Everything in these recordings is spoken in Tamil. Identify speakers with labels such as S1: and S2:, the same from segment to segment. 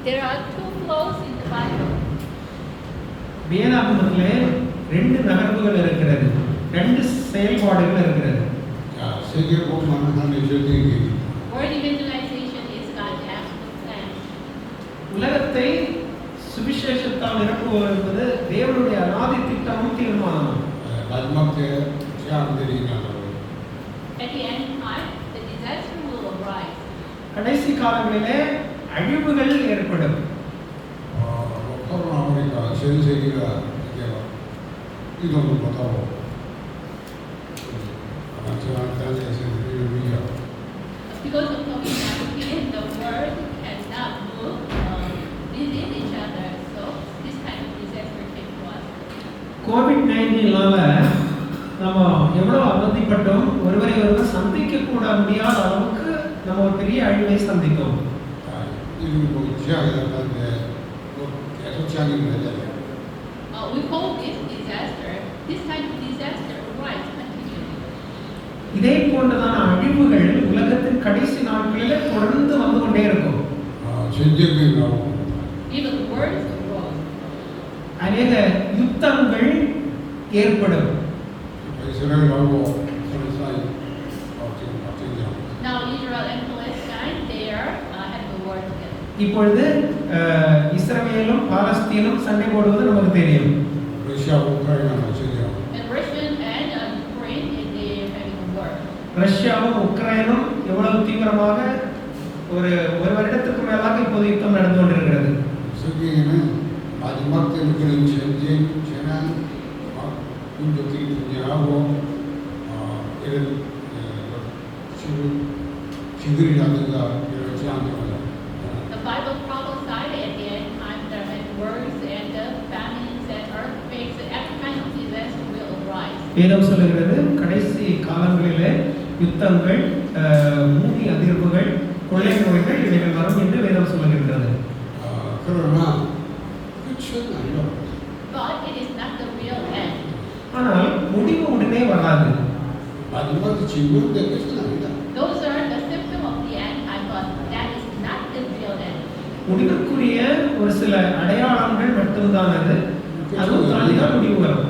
S1: There are two flows in the Bible.
S2: வேதாகமத்திலே ரெண்டு நகர்வுகள் இருக்கிறது, ரெண்டு செயல்பாடுகள் இருக்கிறது.
S1: Word evangelization is God's absolute plan.
S2: உலகத்தை சுவிசேஷத்தால் நிரப்புவது என்பது தேவனுடைய அநாதி திட்டமும் தீர்மானமும்.
S1: At the end time, the disaster will arise.
S2: கடைசி காலங்களிலே அழிவுகள் ஏற்படும்.
S1: Because of COVID-19, the world cannot move within each other, so this kind of disaster came to us.
S2: COVID-19னால நம்ம எவ்வளவு அவதிப்பட்டோம், ஒருவரை ஒருவர் சந்திக்க கூட முடியாத அளவுக்கு நம்ம ஒரு பெரிய அழிவை சந்தித்தோம்.
S1: We hope this disaster, this kind of disaster arise continually.
S2: இதே போன்றதான அழிவுகள் உலகத்தின் கடைசி நாட்களிலே தொடர்ந்து வந்து கொண்டே இருக்கும்.
S1: Even wars arose.
S2: அநேக யுத்தங்கள் ஏற்படும்.
S1: Now Israel and Palestine, they are having a war together.
S2: இப்பொழுது இஸ்ரவேலும் பாலஸ்தீனும் சண்டை போடுவது நமக்கு தெரியும்.
S1: And Russia and Ukraine, they are having a war.
S2: ரஷ்யாவும் உக்ரைனும் எவ்வளவு தீவிரமாக ஒரு வருடத்துக்கு மேலாக இப்போது யுத்தம் நடந்து கொண்டிருக்கிறது.
S1: The Bible prophesied at the end time there are wars and famines and earthquakes and every kind of disaster will arise.
S2: வேதம் சொல்லுகிறது கடைசி காலங்களிலே யுத்தங்கள், பூமி அதிர்வுகள், கொள்ளை நோய்கள் இவைகள் வரும் என்று வேதம் சொல்லுகிறது.
S1: But it is not the real end.
S2: ஆனால் முடிவு உடனே வராது.
S1: Those are the symptom of the end time, but that is not the real end.
S2: முடிவுக்குரிய ஒரு சில அடையாளங்கள் மட்டும்தான் அது. அதுவும் தாண்டிதான் முடிவு வரும்.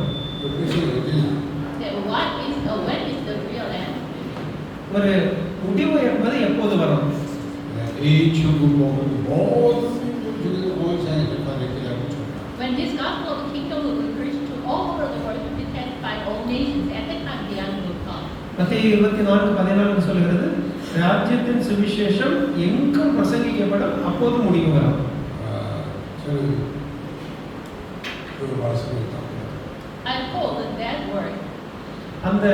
S1: When is the real end?
S2: ஒரு முடிவு என்பது எப்போது வரும்?
S1: When this gospel of the kingdom will be preached to all over the world, to be tested by all nations, at that time the end will come.
S2: மத்தேயு 24:14 சொல்கிறது, ராஜ்யத்தின் சுவிசேஷம் எங்கும் பிரசங்கிக்கப்படும், அப்போது முடிவு வரும்.
S1: I hold that word.
S2: அந்த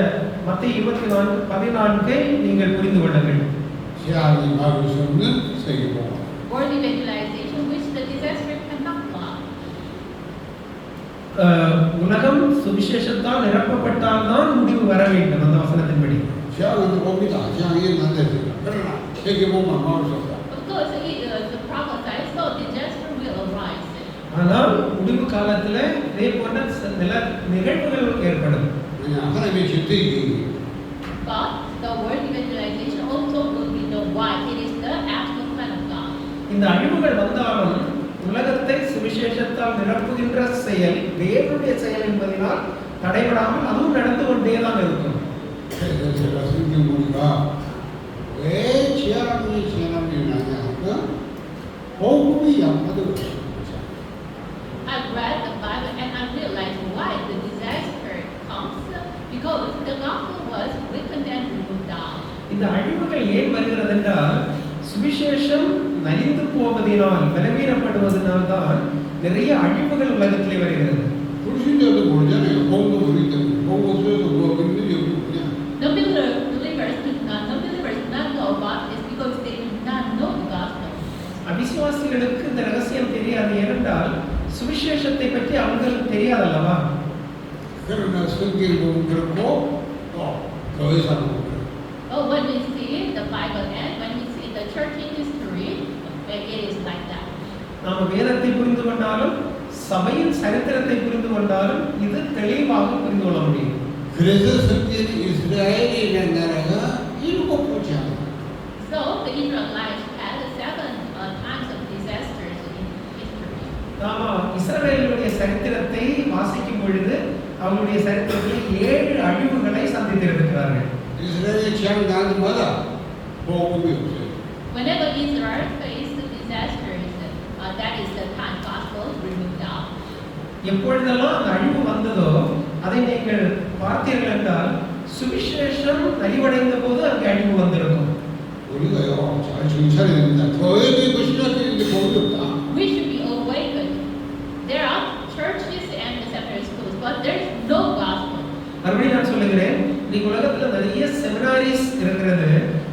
S2: மத்தேயு 24:14 நீங்கள் புரிந்து கொள்ளுங்கள்.
S1: Word evangelization, which the disaster cannot block.
S2: உலகம் சுவிசேஷத்தால் நிரப்பப்பட்டால் தான் முடிவு வர வேண்டும். அந்த வசனத்தின்படி
S1: Of course, the prophesied, so disaster will arise.
S2: ஆனால் முடிவு காலத்துல இதே போன்ற நிகழ்வுகள் ஏற்படும்.
S1: But the word evangelization also will be the why. It is the actual plan of God.
S2: இந்த அழிவுகள் வந்தாலும் உலகத்தை சுவிசேஷத்தால் நிரப்புகின்ற செயல் தேவனுடைய செயல் என்பதனால் தடைபடாமல் அதுவும் நடந்து கொண்டே தான் இருக்கும்.
S1: I've read the Bible and I realized why the disaster comes because the gospel was weakened and removed down.
S2: இந்த அழிவுகள் ஏன் வருகிறது என்றால் சுவிசேஷம் நலிந்து போவதினால், பலவீனப்படுவதனால் தான் நிறைய அழிவுகள் உலகத்திலே வருகிறது.
S1: No believers do not know about this because they do not know the gospel.
S2: அவிசுவாசிகளுக்கு இந்த ரகசியம் தெரியாது. ஏனென்றால் சுவிசேஷத்தை பற்றி அவங்களுக்கு தெரியாதல்லவா.
S1: When we see the Bible and when we see the church in history, it is like that.
S2: நாம் வேதத்தை புரிந்து கொண்டாலும் சபையின் சரித்திரத்தை புரிந்து கொண்டாலும் இது தெளிவாக புரிந்து கொள்ள முடியும்.
S1: So the Israelites had 7 times of disasters in
S2: இஸ்ரவேலுடைய சரித்திரத்தை வாசிக்கும் பொழுது அவங்களுடைய சரித்திரத்தில் 7 அழிவுகளை சந்தித்திருக்கிறார்கள்.
S3: 이스라엘의 재앙 나는 마다 복음이 없어요.
S1: Whenever Israel faced disasters, that is the time gospel removed out.
S2: எப்பொழுதெல்லாம் அந்த அழிவு வந்ததோ அதை நீங்கள் பார்த்தீர்கள் என்றால் சுவிசேஷம் நலிவடைந்த போது அங்கே அழிவு வந்திருக்கும்.
S3: 우리가요 잘 정찰해야 됩니다. 교회 되고 시작되는데 복음이 없다.
S1: We should be awakened. There are churches and seminary schools, but there is no gospel.
S2: மறுபடியும் நான் சொல்லுகிறேன், இன்னைக்கு உலகத்தில் நிறைய செமினாரிஸ் இருக்கிறது,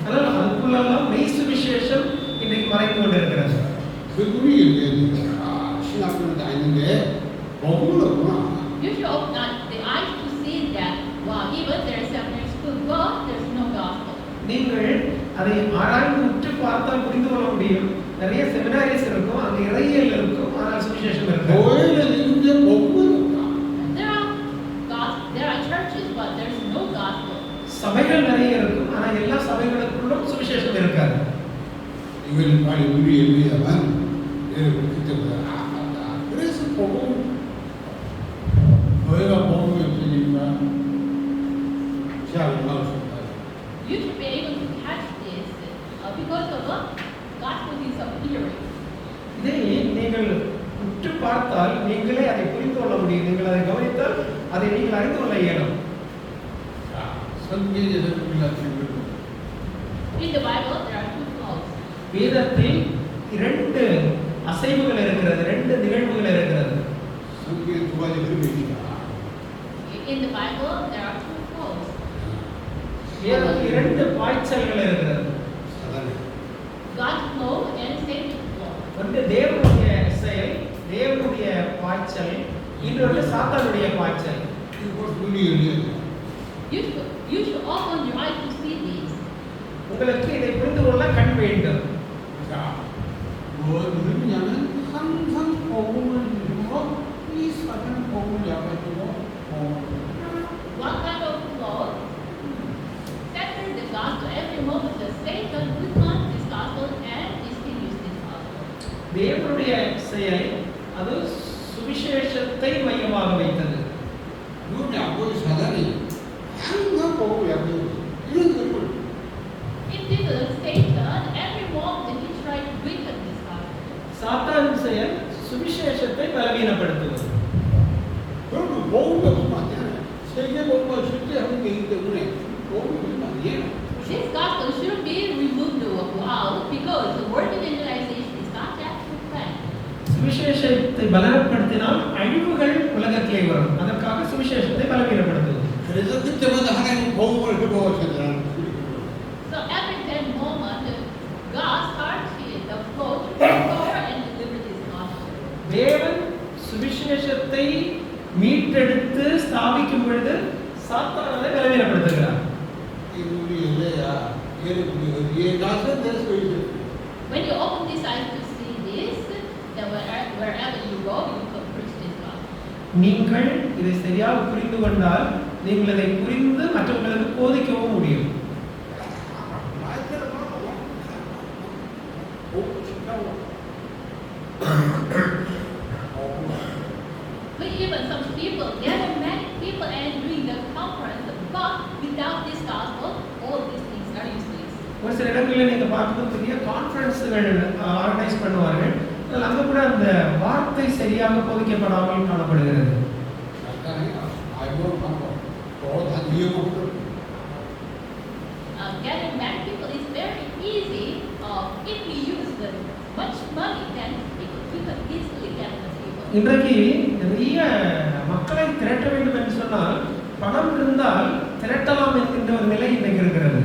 S2: ஆனால் அதுக்குள்ளெல்லாம் மெய் சுவிசேஷம் இன்றைக்கு மறைந்து கொண்டு இருக்கிறது.
S3: 그분이 얘기했는데 신학교는 다니는데 복음은 없구나.
S1: You should open the eyes to see that, wow, even there is seminary school, but there is no gospel.
S2: நீங்கள் அதை ஆராய்ந்து உற்று பார்த்தால் புரிந்து கொள்ள முடியும். நிறைய செமினாரிஸ் இருக்கும், அங்கே இறையியல் இருக்கும், ஆனால் சுவிசேஷம் இருக்காது.
S3: 교회는 있는데 복음은 없다.
S1: There are churches, but there is no gospel.
S2: சபைகள் நிறைய இருக்கும், ஆனால் எல்லா சபைகளுக்குள்ளும் சுவிசேஷம் இருக்காது.
S3: 이걸 빨리 우리 얘기하면 여러분 그때보다 맞다. 그래서 복음 교회가 복음이 없으니까 제약을 막을 수 없다.
S1: You should be able to catch this because of gospel disappearing.
S2: இதை நீங்கள் உற்று பார்த்தால் நீங்களே அதை புரிந்து கொள்ள முடியும். நீங்கள் அதை கவனித்தால் அதை நீங்கள் அறிந்து கொள்ள இயலும்.
S3: 성경에서 우리가 지금
S1: In the Bible, there are two flows.
S2: வேதத்தில் 2 அசைவுகள் இருக்கிறது, 2 நிகழ்வுகள் இருக்கிறது.
S3: 성경에 두 가지 흐름이 있다.
S1: In the Bible, there are two flows.
S2: வேதத்தில் 2 பாய்ச்சல்கள் இருக்கிறது.
S3: 사단의
S1: God's flow and Satan's flow.
S2: ஒன்று தேவனுடைய செயல், தேவனுடைய பாய்ச்சல், இன்னொன்று சாத்தானுடைய பாய்ச்சல்.
S3: 이걸 눈이 열려야 돼.
S1: You should open your eyes to see this.
S2: உங்களுக்கு இதை புரிந்து கொள்ள கண் வேண்டும்.
S3: 자, 뭐 그러냐면 항상 복음을 이루고 이 사단 복음을 약해주고
S1: What kind of flow? Scatter the gospel every moment. The Satan will come this gospel and distinguish this gospel.
S2: தேவனுடைய செயல் அது சுவிசேஷத்தை மையமாக வைத்தது.
S3: 눈이 안 보이는 사단이 항상 복음을 약해주고 이런 것을
S1: It didn't Satan every moment he tried to weaken this gospel.
S2: சாத்தான் செயல் சுவிசேஷத்தை பலவீனப்படுத்துவது.
S3: 그러면 복음이 없으면 안 되네. 세계 복음을 실제하는 게 있기 때문에 복음이 없으면 안 돼.
S1: This gospel shouldn't be removed out because the word evangelization is God's actual plan.
S2: சுவிசேஷத்தை பலப்படுத்தினால் அழிவுகள் உலகத்திலே வரும். அதற்காக சுவிசேஷத்தை பலவீனப்படுத்துவது.
S3: 그래서 그때마다 하나님 복음을 회복하시는
S1: So every that moment, God started the flow to restore and deliver this gospel.
S2: தேவன் சுவிசேஷத்தை மீட்டெடுத்து ஸ்தாபிக்கும் பொழுது சாத்தான் அதை பலவீனப்படுத்துகிறார்.
S3: 이 눈이 열려야 여러분이 어디에 가서 될수 있어요.
S1: When you open these eyes to see this, then wherever you go, you can preach this gospel.
S2: நீங்கள் இதை சரியாக புரிந்து கொண்டால் நீங்கள் இதை புரிந்து மற்றவர்களுக்கு போதிக்கவும் முடியும்.
S1: But even some people, there are many people and doing the conference, but without this gospel, all these things are useless.
S2: ஒரு சில இடங்களில் நீங்கள் பார்க்கும்போது பெரிய கான்ஃபரன்ஸுகள் ஆர்கனைஸ் பண்ணுவார்கள். அதில் அங்கே கூட அந்த வார்த்தை சரியாக போதிக்கப்படாமல் காணப்படுகிறது.
S1: Getting many people is very easy. If we use much money, then we can easily get the people.
S2: இன்றைக்கு நிறைய மக்களை திரட்ட வேண்டும் என்று சொன்னால் பணம் இருந்தால் திரட்டலாம் என்கின்ற ஒரு நிலை இன்றைக்கு இருக்கிறது.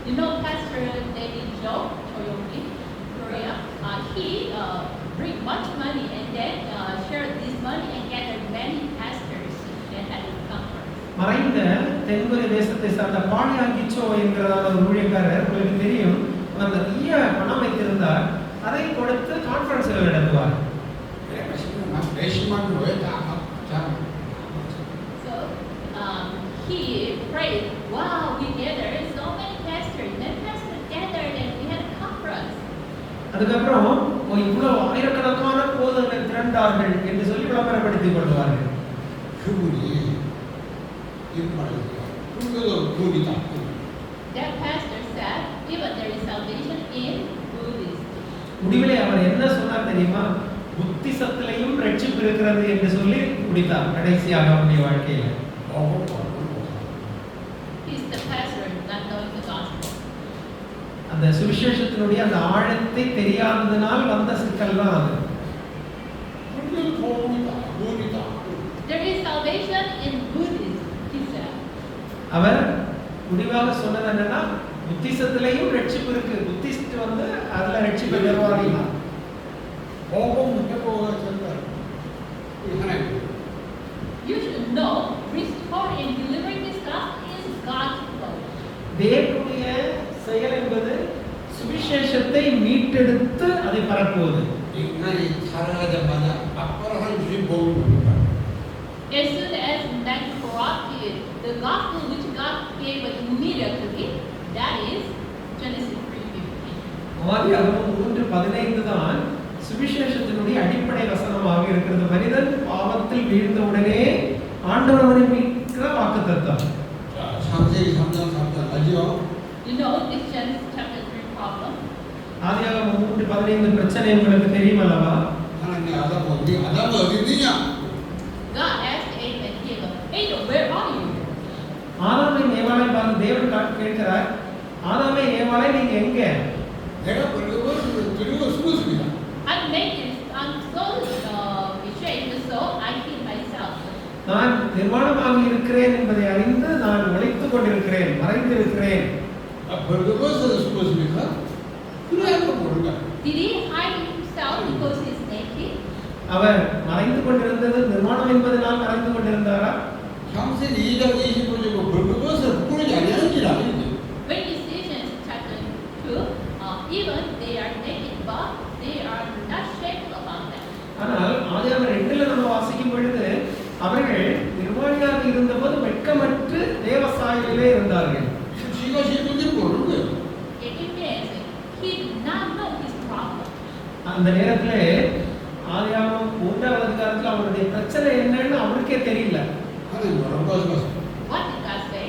S1: You know, Pastor David Joe Toyomi, Korea, he bring much money and then share this money and gather many pastors and at the conference.
S2: மறைந்த தென்கொரிய தேசத்தை சார்ந்த பாணியாங்கிச்சோ என்கிறதான ஒரு ஊழியக்காரர், உங்களுக்கு தெரியும், அவர் நிறைய பணம் வைத்திருந்தார். அதை கொடுத்து கான்ஃபரன்ஸ்கள் நடத்துவார்.
S1: So he prayed, wow, we gathered so many pastors. Then pastors gathered and we had a conference.
S2: அதுக்கப்புறம் இவ்வளவு ஆயிரக்கணக்கான போதகர்கள் திரண்டார்கள் என்று சொல்லி விளம்பரப்படுத்திக் கொள்வார்கள்.
S3: 그분이 이말을 그것도 돈이다.
S1: That pastor said, even there is salvation in Buddhism.
S2: முடிவிலே அவர் என்ன சொன்னார் தெரியுமா? புத்திசத்திலையும் ரட்சிப்பு இருக்கிறது என்று சொல்லி முடித்தார் கடைசியாக அவருடைய வாழ்க்கையில.
S1: He's the pastor not knowing the gospel.
S2: அந்த சுவிசேஷத்தினுடைய அந்த ஆழத்தை தெரியாததனால் வந்த சிக்கல் தான் அது.
S1: There is salvation in Buddhism, he said.
S2: அவர் முடிவாக சொன்னது என்னன்னா புத்திசத்திலையும் ரட்சிப்பு இருக்கு. புத்திஸ்ட் வந்து அதுல ரட்சிப்பு பெறுவார்கள்.
S1: You should know restoring and delivering this gospel is God's work.
S2: தேவனுடைய செயல் என்பது சுவிசேஷத்தை மீட்டெடுத்து அதை பரப்புவது.
S3: 인간이 살아가자마자 아빠를 한 주님 복음을 봅니다.
S1: As soon as man corrupted the gospel which God gave immediately, that is Genesis 3:15.
S2: ஆதியாகமம் 3:15 தான் சுவிசேஷத்தினுடைய அடிப்படை வசனமாக இருக்கிறது. மனிதன் பாவத்தில் வீழ்ந்த உடனே ஆண்டவர் அவனை மீட்கிற வாக்குத்தத்தம்.
S3: 창세기 3장 3절 알죠?
S1: You know this Genesis chapter 3 problem.
S2: ஆதியாகமம் 3:15 பிரச்சனை உங்களுக்கு தெரியுமல்லவா?
S3: 하나님 아담 어디 있느냐?
S1: God asked Adam and Eve, Adam, where are you?
S2: ஆதாமை ஏவாளை பார்த்து தேவன் கேட்கிறார், ஆதாமே ஏவாளை நீங்க எங்க?
S3: 내가 벌거벗어 들고 숨었습니다.
S1: I'm naked, I'm so ashamed, so I hid myself.
S2: நான் நிர்வாணமாக இருக்கிறேன் என்பதை அறிந்து நான் ஒளித்துக் கொண்டிருக்கிறேன், மறைந்திருக்கிறேன்.
S3: 벌거벗어 숨었습니까? 그래야 모르가.
S1: Did he hide himself because he's naked?
S2: அவர் மறைந்து கொண்டிருந்தது நிர்வாணம் என்பதனால் மறைந்து கொண்டிருந்தாரா?
S3: 창세기 2장 25절에 벌거벗어 부끄러지 아니하는지라.
S1: When you see Genesis chapter 2, even they are naked, but they are not shameful about that.
S2: ஆனால் ஆதியாகமம் 2ல நம்ம வாசிக்கும் பொழுது அவர்கள் நிர்வாணியாக இருந்தபோது வெட்கமற்று தேவ சாயலிலே இருந்தார்கள்.
S3: 지가 실존인지 모르는 거예요.
S1: It means he did not know his problem.
S2: அந்த நேரத்திலே ஆதியாகமம் 3வது அதிகாரத்தில் அவருடைய பிரச்சனை என்னன்னு அவருக்கே தெரியல.
S3: 하나님 뭐라고 하셨어요?
S1: What did God say?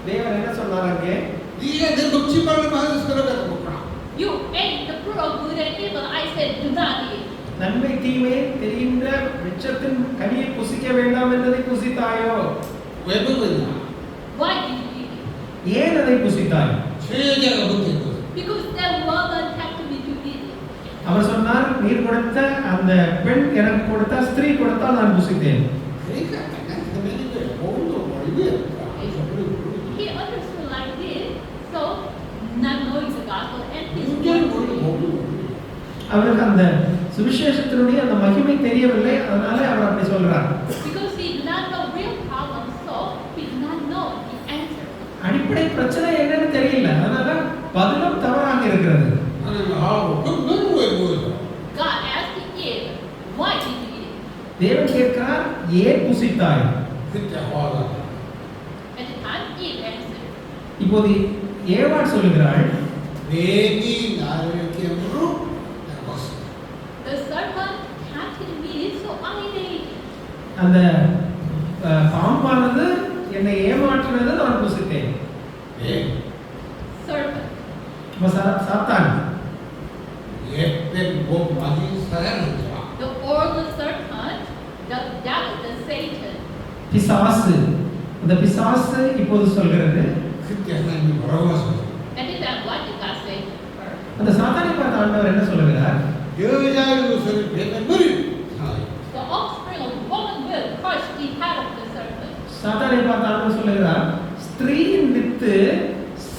S2: தேவன் என்ன சொன்னார் அங்கே?
S3: 네가 내 먹지 말라고 하는 사람을 먹거라.
S1: You ate the fruit of good and evil. I said, do not eat.
S2: நன்மை தீமை தெரிகின்ற விருட்சத்தின் கனியை புசிக்க வேண்டாம் என்பதை புசித்தாயோ?
S3: 왜 먹었냐?
S1: Why did you eat it?
S2: ஏன் அதை புசித்தாய்?
S3: 죄자가 먹었거든.
S1: Because that woman tempted me to eat it.
S2: அவர் சொன்னார், நீர் கொடுத்த அந்த பெண் எனக்கு கொடுத்த ஸ்திரீ கொடுத்தால் நான் புசித்தேன்.
S3: 그러니까 난 선배님 거예요. 먹은 거 모르고요.
S1: He understood like this, so not knowing the gospel and his
S3: 문제를 모르고 먹는 거예요.
S2: அவருக்கு அந்த சுவிசேஷத்தினுடைய அந்த மகிமை தெரியவில்லை, அதனால அவர் அப்படி சொல்றார்.
S1: because he did not know real problem, so he did not know the answer.
S2: அடிப்படை பிரச்சனை என்னன்னு தெரியல, அதனால பதிலும் தவறாக இருக்கிறது.
S3: 하나님 그럼 너는 왜 먹었어?
S1: God asked Eve, why did you eat it?
S2: தேவன் கேட்கிறார், ஏன் புசித்தாய்?
S3: 그때 화가
S1: At the time, Eve answered,
S2: இப்போது ஏவாள் சொல்லுகிறாள்,
S3: 뱀이 나를 깨물어 내가 먹었어.
S1: the serpent tempted me, so I ate it.
S2: அந்த பாம்பானது என்னை ஏமாற்றினது நான் புசித்தேன்.
S1: Serpent.
S2: சாத்தான்
S3: 옛뱀 몸만이 사랑하는 자.
S1: The old serpent, the devil, the Satan.
S2: பிசாசு, அந்த பிசாசு இப்போது சொல்கிறது,
S3: 그때 하나님이 뭐라고 하셨어요?
S1: And then that what did God say to her?
S2: அந்த சாத்தானை பார்த்த ஆண்டவர் என்ன சொல்லுகிறார்?
S3: 여자의 것을 뱀의 머리를 상하여.
S1: The offspring of woman will crush the head of the serpent.
S2: சாத்தானை பார்த்த ஆண்டவர் சொல்லுகிறார், ஸ்திரீயின் வித்து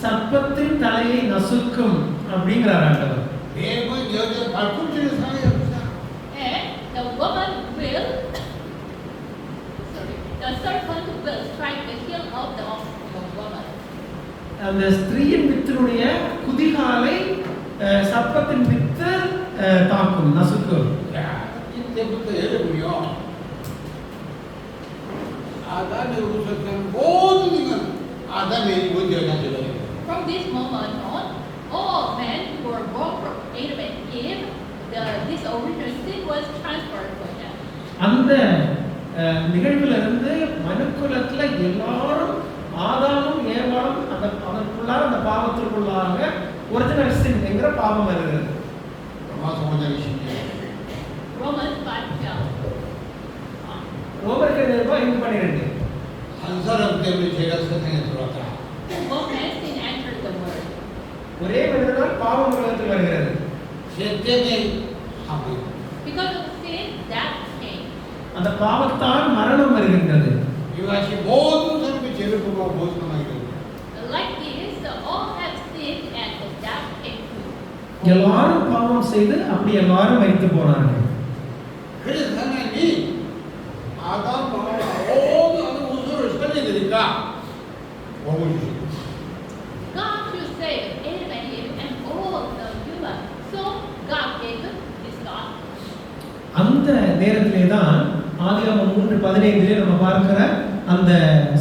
S2: சர்ப்பத்தின் தலையை நசுக்கும் அப்படிங்கிறார் ஆண்டவர்.
S3: 뱀은 여자 발꿈치를 상하여.
S1: And the woman will, the serpent will strike the heel of the offspring of woman.
S2: அந்த ஸ்திரீயின் வித்தினுடைய குதிகாலை சர்ப்பத்தின் வித்து தாக்கும், நசுக்கும்.
S3: 야, 이때부터 여러분이요. 아담의 우선은 모든 인간 아담의 문제가 되거든요.
S1: From this moment on, all men who were born from Adam and Eve, this original sin was transferred to them.
S2: அந்த நிகழ்வுல இருந்து மனுக்குலத்துல எல்லாரும் ஆதாமும் ஏவாளும் அதற்குள்ளார அந்த பாவத்திற்குள்ளாக ஒரிஜினல் சின் என்கிற பாவம் வருகிறது.
S1: Romans 5:12.
S2: ரோமர்கள் 5:12.
S3: 한 사람 때문에 죄가 세상에 들어왔다.
S1: One man sin entered the world.
S2: ஒரே மனிதனால் பாவம் உலகத்தில் வருகிறது.
S3: 죄 때문에 사망.
S1: Because of sin, death came.
S2: அந்த பாவத்தால் மரணம் வருகின்றது.
S3: 이같이 모든 사람이 죄를 범하고 벗어나게 됩니다.
S1: Like this, all have sinned and the death came too.
S2: எல்லாரும் பாவம் செய்து அப்படி எல்லாரும் மரித்து போனார்கள்.
S3: 그래서 하나님이 아담과 모든 우주를 살려드리니까 복을 주십니다.
S1: God should save Adam and Eve and all the human. So God gave them this gospel.
S2: அந்த நேரத்திலே தான் ஆதியாகமம் 3:15 நம்ம பார்க்கிற அந்த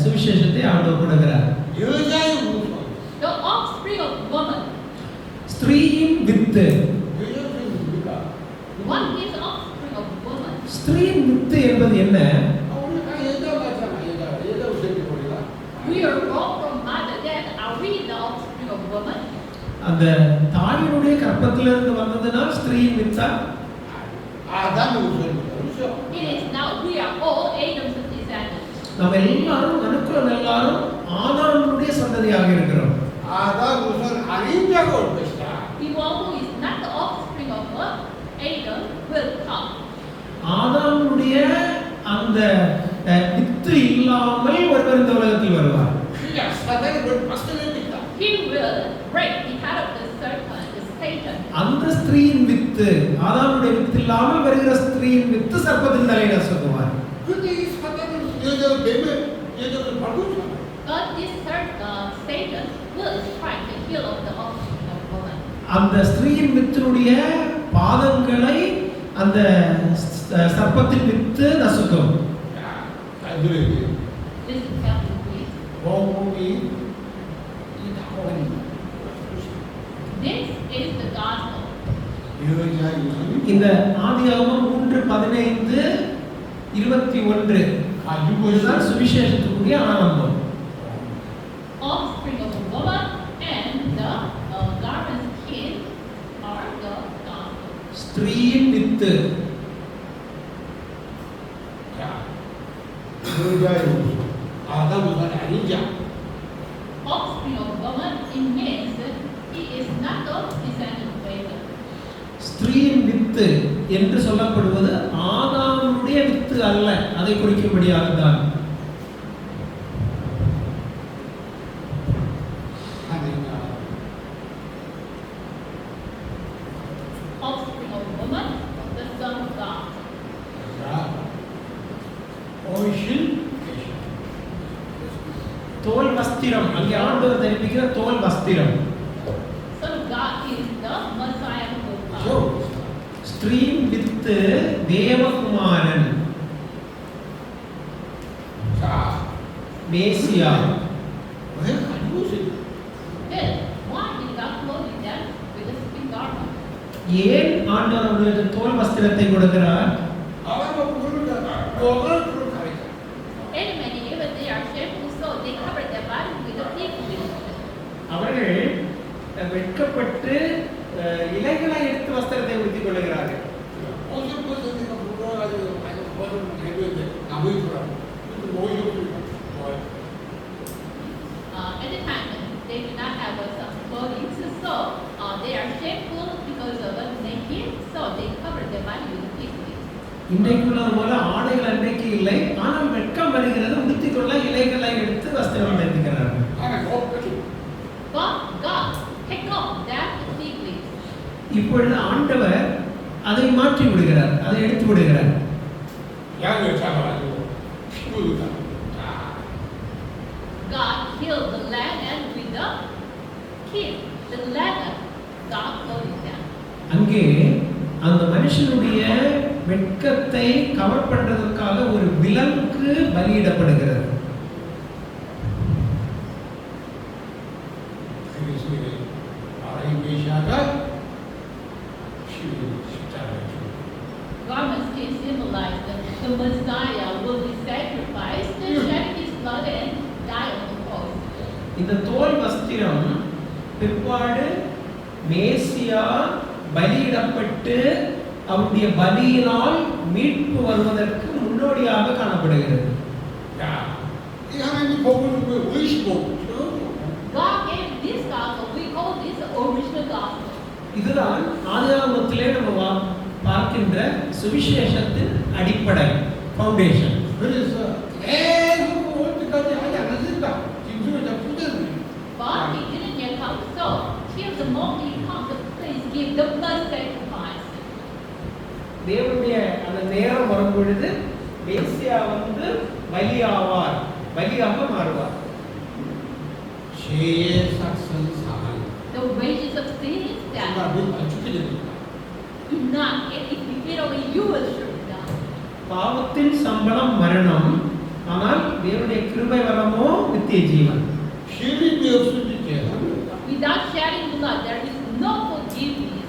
S2: சுவிசேஷத்தை ஆண்டவர் கொடுக்கிறார்.
S3: 여자의 우선.
S1: The offspring of woman.
S2: ஸ்திரீயின் with.
S3: 여자의 뭡니까?
S1: What is the offspring of woman?
S2: ஸ்திரீயின் வித்து என்பது என்ன?
S3: 우리 다 여자 같잖아. 여자 우선이 우리가.
S1: We are born from mother. Then are we the offspring of woman?
S2: அந்த தாயினுடைய கர்ப்பத்திலிருந்து வந்ததுனால் ஸ்திரீயின் வித்தா?
S3: 아담의 우선입니다. 그렇죠?
S1: It is now we are all Adam's descendants.
S2: நம்ம எல்லாரும் மனுக்குலம் எல்லாரும் ஆதாமுடைய சந்ததியாக இருக்கிறோம்.
S3: 아담 우선 아닌 자가 올 것이다.
S1: The one who is not the offspring of Adam will come.
S2: ஆதாமுடைய அந்த வித்து இல்லாமல் ஒருவர் இந்த உலகத்தில் வருவார்.
S3: 그냥 사단이 뭘 박살냅니다.
S1: He will break the head of the serpent, the Satan.
S2: அந்த ஸ்திரீயின் வித்து ஆதாமுடைய வித்து இல்லாமல் வருகிற ஸ்திரீயின் வித்து சர்ப்பத்தின் தலையை நசுக்குவார்.
S3: 근데 이 사단은 여자를 내면 여자를 밟으잖아요.
S1: But this Satan will strike the heel of the offspring of woman.
S2: அந்த ஸ்திரீயின் வித்தினுடைய பாதங்களை அந்த சர்ப்பத்தின் வித்து நசுக்கும்.
S3: 잘 들어야 돼요.
S1: Listen carefully, please.
S3: 복음이 이 다원입니다.
S1: This is the gospel.
S3: 여자의 우선이
S2: இந்த ஆதியாகமம் 3:15-21
S3: 가지고
S2: இதுதான் சுவிசேஷத்துக்குரிய ஆரம்பம்.
S1: Offspring of a woman and the garment skin are the gospel.
S2: ஸ்திரீயின் with.
S3: 자, 여자의 우선. 아담 우선이 아닌 자.
S1: Offspring of a woman, it means he is not the descendant of Adam.
S2: ஸ்திரீயின் வித்து என்று சொல்லப்படுவது ஆதாமுடைய வித்து அல்ல, அதை குறிக்கும்படியாக தான்.
S1: Offspring of a woman, the son of God.
S3: 자, 오실
S2: தோல் வஸ்திரம், அங்கே ஆண்டவர் தெரிவிக்கிற தோல் வஸ்திரம்.
S1: Son of God is the Messiah who will come.
S3: 저
S2: ஸ்திரீயின் வித்து தேவகுமாரன்,
S3: 자,
S2: மேசியா.
S3: 왜 가지고 있어요?
S1: Then, why did God clothe them with a skin garment?
S2: ஏன் ஆண்டவர் அவர்களுக்கு தோல் வஸ்திரத்தை கொடுக்கிறார்?
S3: 아담하고 그러니까 뭐가 그런 가르쳐.
S1: Adam and Eve, they are shameful, so they covered their body with a fig leaf.
S2: அவர்கள் வெட்கப்பட்டு இலைகளை எடுத்து வஸ்திரத்தை உடுத்திக் கொள்கிறார்கள்.
S3: 옷을 벗으니까 불러가지고 아주 벗으면 해도돼 나무에 들어가고 근데 뭐 이렇게
S1: At the time, they do not have some clothing, so they are shameful because of naked, so they cover their body with a fig leaf.
S2: இன்றைக்கு உள்ளது போல ஆடைகள் அன்றைக்கு இல்லை, ஆனால் வெட்கம் வருகிறது, உடுத்திக் கொள்ள இலைகளை எடுத்து வஸ்திரம் வைத்துக்கிறார்கள்.
S3: 하나 없거든.
S1: But God take off that fig leaf.
S2: இப்பொழுது ஆண்டவர் அதை மாற்றி விடுகிறார், அதை எடுத்து விடுகிறார்.
S3: 양을 잡아가지고 피부를 자,
S1: God killed the lamb and with the kid, the lamb, God clothed them.
S2: அங்கே அந்த மனுஷனுடைய வெட்கத்தை கவர் பண்றதற்காக ஒரு விலங்கு பலியிடப்படுகிறது. இந்த தோல் வஸ்திரம் பிற்பாடு மேசியா பலியிடப்பட்டு அவருடைய பலியினால் மீட்பு வருவதற்கு முன்னோடியாக காணப்படுகிறது.
S3: 이 하나님 복음은 그 의식복.
S1: God gave this gospel. We call this the original gospel.
S2: இதுதான் ஆதியாகமத்திலே நம்ம பார்க்கின்ற சுவிசேஷத்தின் அடிப்படை foundation.
S3: 그래서 계속 올 때까지 하지 않았습니다. 짐승을 다 풀잖아요.
S1: But he didn't yet come. So here the moment he comes, please give the blood sacrifice.
S2: தேவனுடைய அந்த நேரம் வரும் பொழுது மேசியா வந்து பலியாவார், பலியாக மாறுவார்.
S3: 죄의 삭선 사망.
S1: The wages of sin is death.
S3: 죽게 됩니다.
S1: If not, if you get away, you will surely die.
S2: பாவத்தின் சம்பளம் மரணம், ஆனால் தேவனுடைய கிருபை வரமோ நித்திய ஜீவன்.
S3: 피흘림이 없으니 죄합니다.
S1: Without shedding blood, there is no forgiveness.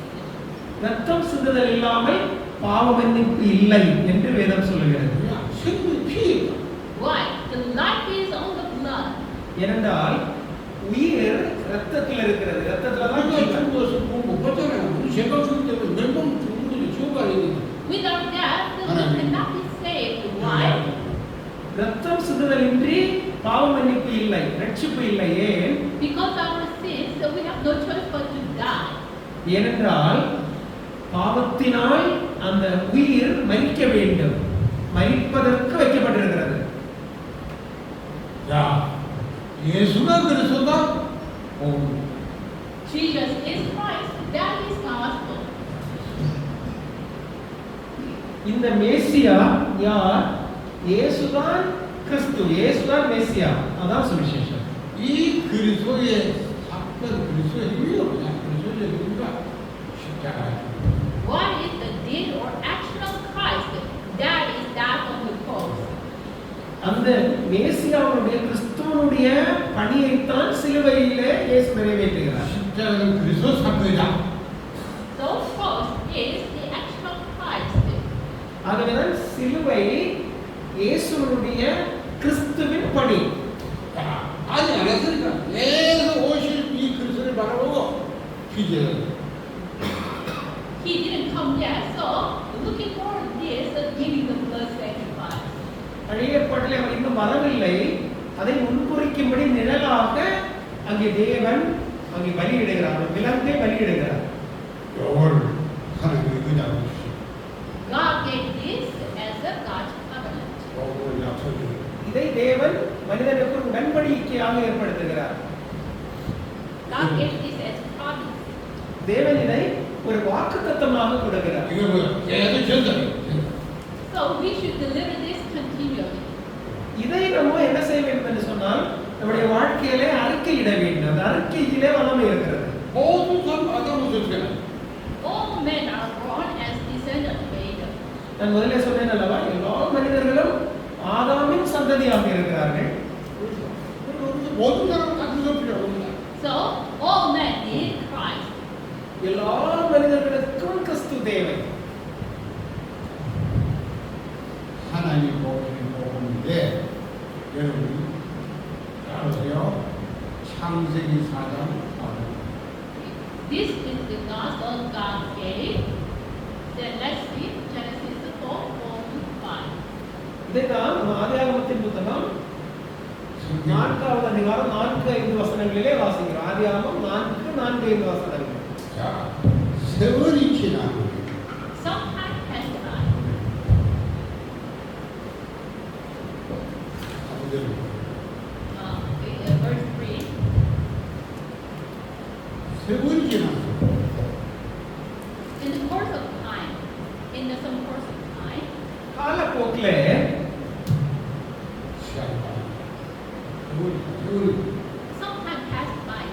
S2: ரத்தம் சிந்துதல் இல்லாமல் பாவ மன்னிப்பு இல்லை என்று வேதம் சொல்லுகிறது.
S3: 생명이 피.
S1: Why? The life is on the blood.
S2: ஏனென்றால் உயிர் ரத்தத்தில் இருக்கிறது. ரத்தத்துல தான்
S3: 우리가
S2: ஜீவன்.
S3: 죽어서 못 봤잖아요. 우리 죄가 죽기 때문에 멸망 죽는 거지. 지옥 가야 되니까.
S1: Without that, the soul cannot be saved. Why?
S2: ரத்தம் சிந்துதலின்றி பாவ மன்னிப்பு இல்லை, ரட்சிப்பு இல்லை. ஏன்?
S1: Because our sins, so we have no choice but to die.
S2: ஏனென்றால் பாவத்தினால் அந்த உயிர் மரிக்க வேண்டும், மரிப்பதற்கு வைக்கப்பட்டிருக்கிறது.
S3: 자, 예수가 그래서다.
S1: Jesus is Christ. That is gospel.
S2: இந்த மேசியா யார்? இயேசுதான் கிறிஸ்து, இயேசுதான் மேசியா. அதான் சுவிசேஷம்.
S3: 이 그리스도의 사건, 그리스도의 힘이요. 그냥 그리스도의 힘과 십자가.
S1: What is the deed or action of Christ? That is that on the cross.
S2: அந்த மேசியாவுடைய கிறிஸ்துவனுடைய பணியைத்தான் சிலுவையிலே இயேசு நிறைவேற்றுகிறார்.
S3: 십자가는 그리스도 사건이다.
S1: So cross is the action of Christ.
S2: ஆகவேதான் சிலுவை இயேசுவினுடைய கிறிஸ்துவின் பணி.
S3: 자, 아직 안 했으니까 계속 오실 이 그리스도를 바라보고 기대해요.
S1: He didn't come yet, so looking forward to this, giving the blood sacrifice.
S2: பழைய ஏற்பாட்டிலே அவர் இன்னும் வரவில்லை. அதை முன்குறிக்கும்படி நிழலாக அங்கே தேவன் அங்கே பலியிடுகிறார், விலங்கை பலியிடுகிறார்.
S3: 이걸 하나님이 그냥 주시오.
S1: God gave this as a God's covenant.
S3: 이걸 약속해요.
S2: இதை தேவன் மனிதனுக்கு ஒரு உடன்படிக்கையாக ஏற்படுத்துகிறார்.
S1: God gave this as promise.
S2: தேவன் இதை ஒரு வாக்குத்தத்தமாக கொடுக்கிறார்.
S3: 이거 뭐야? 계속 전달해요.
S1: So we should deliver this continually.
S2: இதை நம்ம என்ன செய்ய வேண்டும் என்று சொன்னால் நம்முடைய வாழ்க்கையிலே அறிக்கையிட வேண்டும். அந்த அறிக்கையிலே வல்லமை இருக்கிறது.
S3: 모든 사람 아담으로 됐어요.
S1: All men are born as descendants of Adam.
S2: நான் முதல்ல சொன்னேன் அல்லவா, எல்லா மனிதர்களும் ஆதாமின் சந்ததியாக இருக்கிறார்கள்.
S3: 모든 사람 다 그거 필요 없습니다.
S1: So all men need Christ.
S2: எல்லா மனிதர்களுக்கும் கிறிஸ்து தேவை.
S3: 하나님 복음인데 여러분 알아보세요. 창세기 4장 4절.
S1: This is the gospel God gave. Then let's read Genesis 4:4-5.
S2: இதைதான் நம்ம ஆதியாகமத்தின் புத்தகம் 4வது அதிகாரம் 4-5 வசனங்களிலே வாசிக்கிறோம். ஆதியாகமம் 4-5 வசனங்கள்.
S3: 자, 세월이 지나고
S1: Some time has gone. Verse 3.
S3: 세월이 지나고
S1: In the course of time, some course of time,
S2: காலப்போக்கிலே
S3: 시작과 세월이
S1: some time passed by.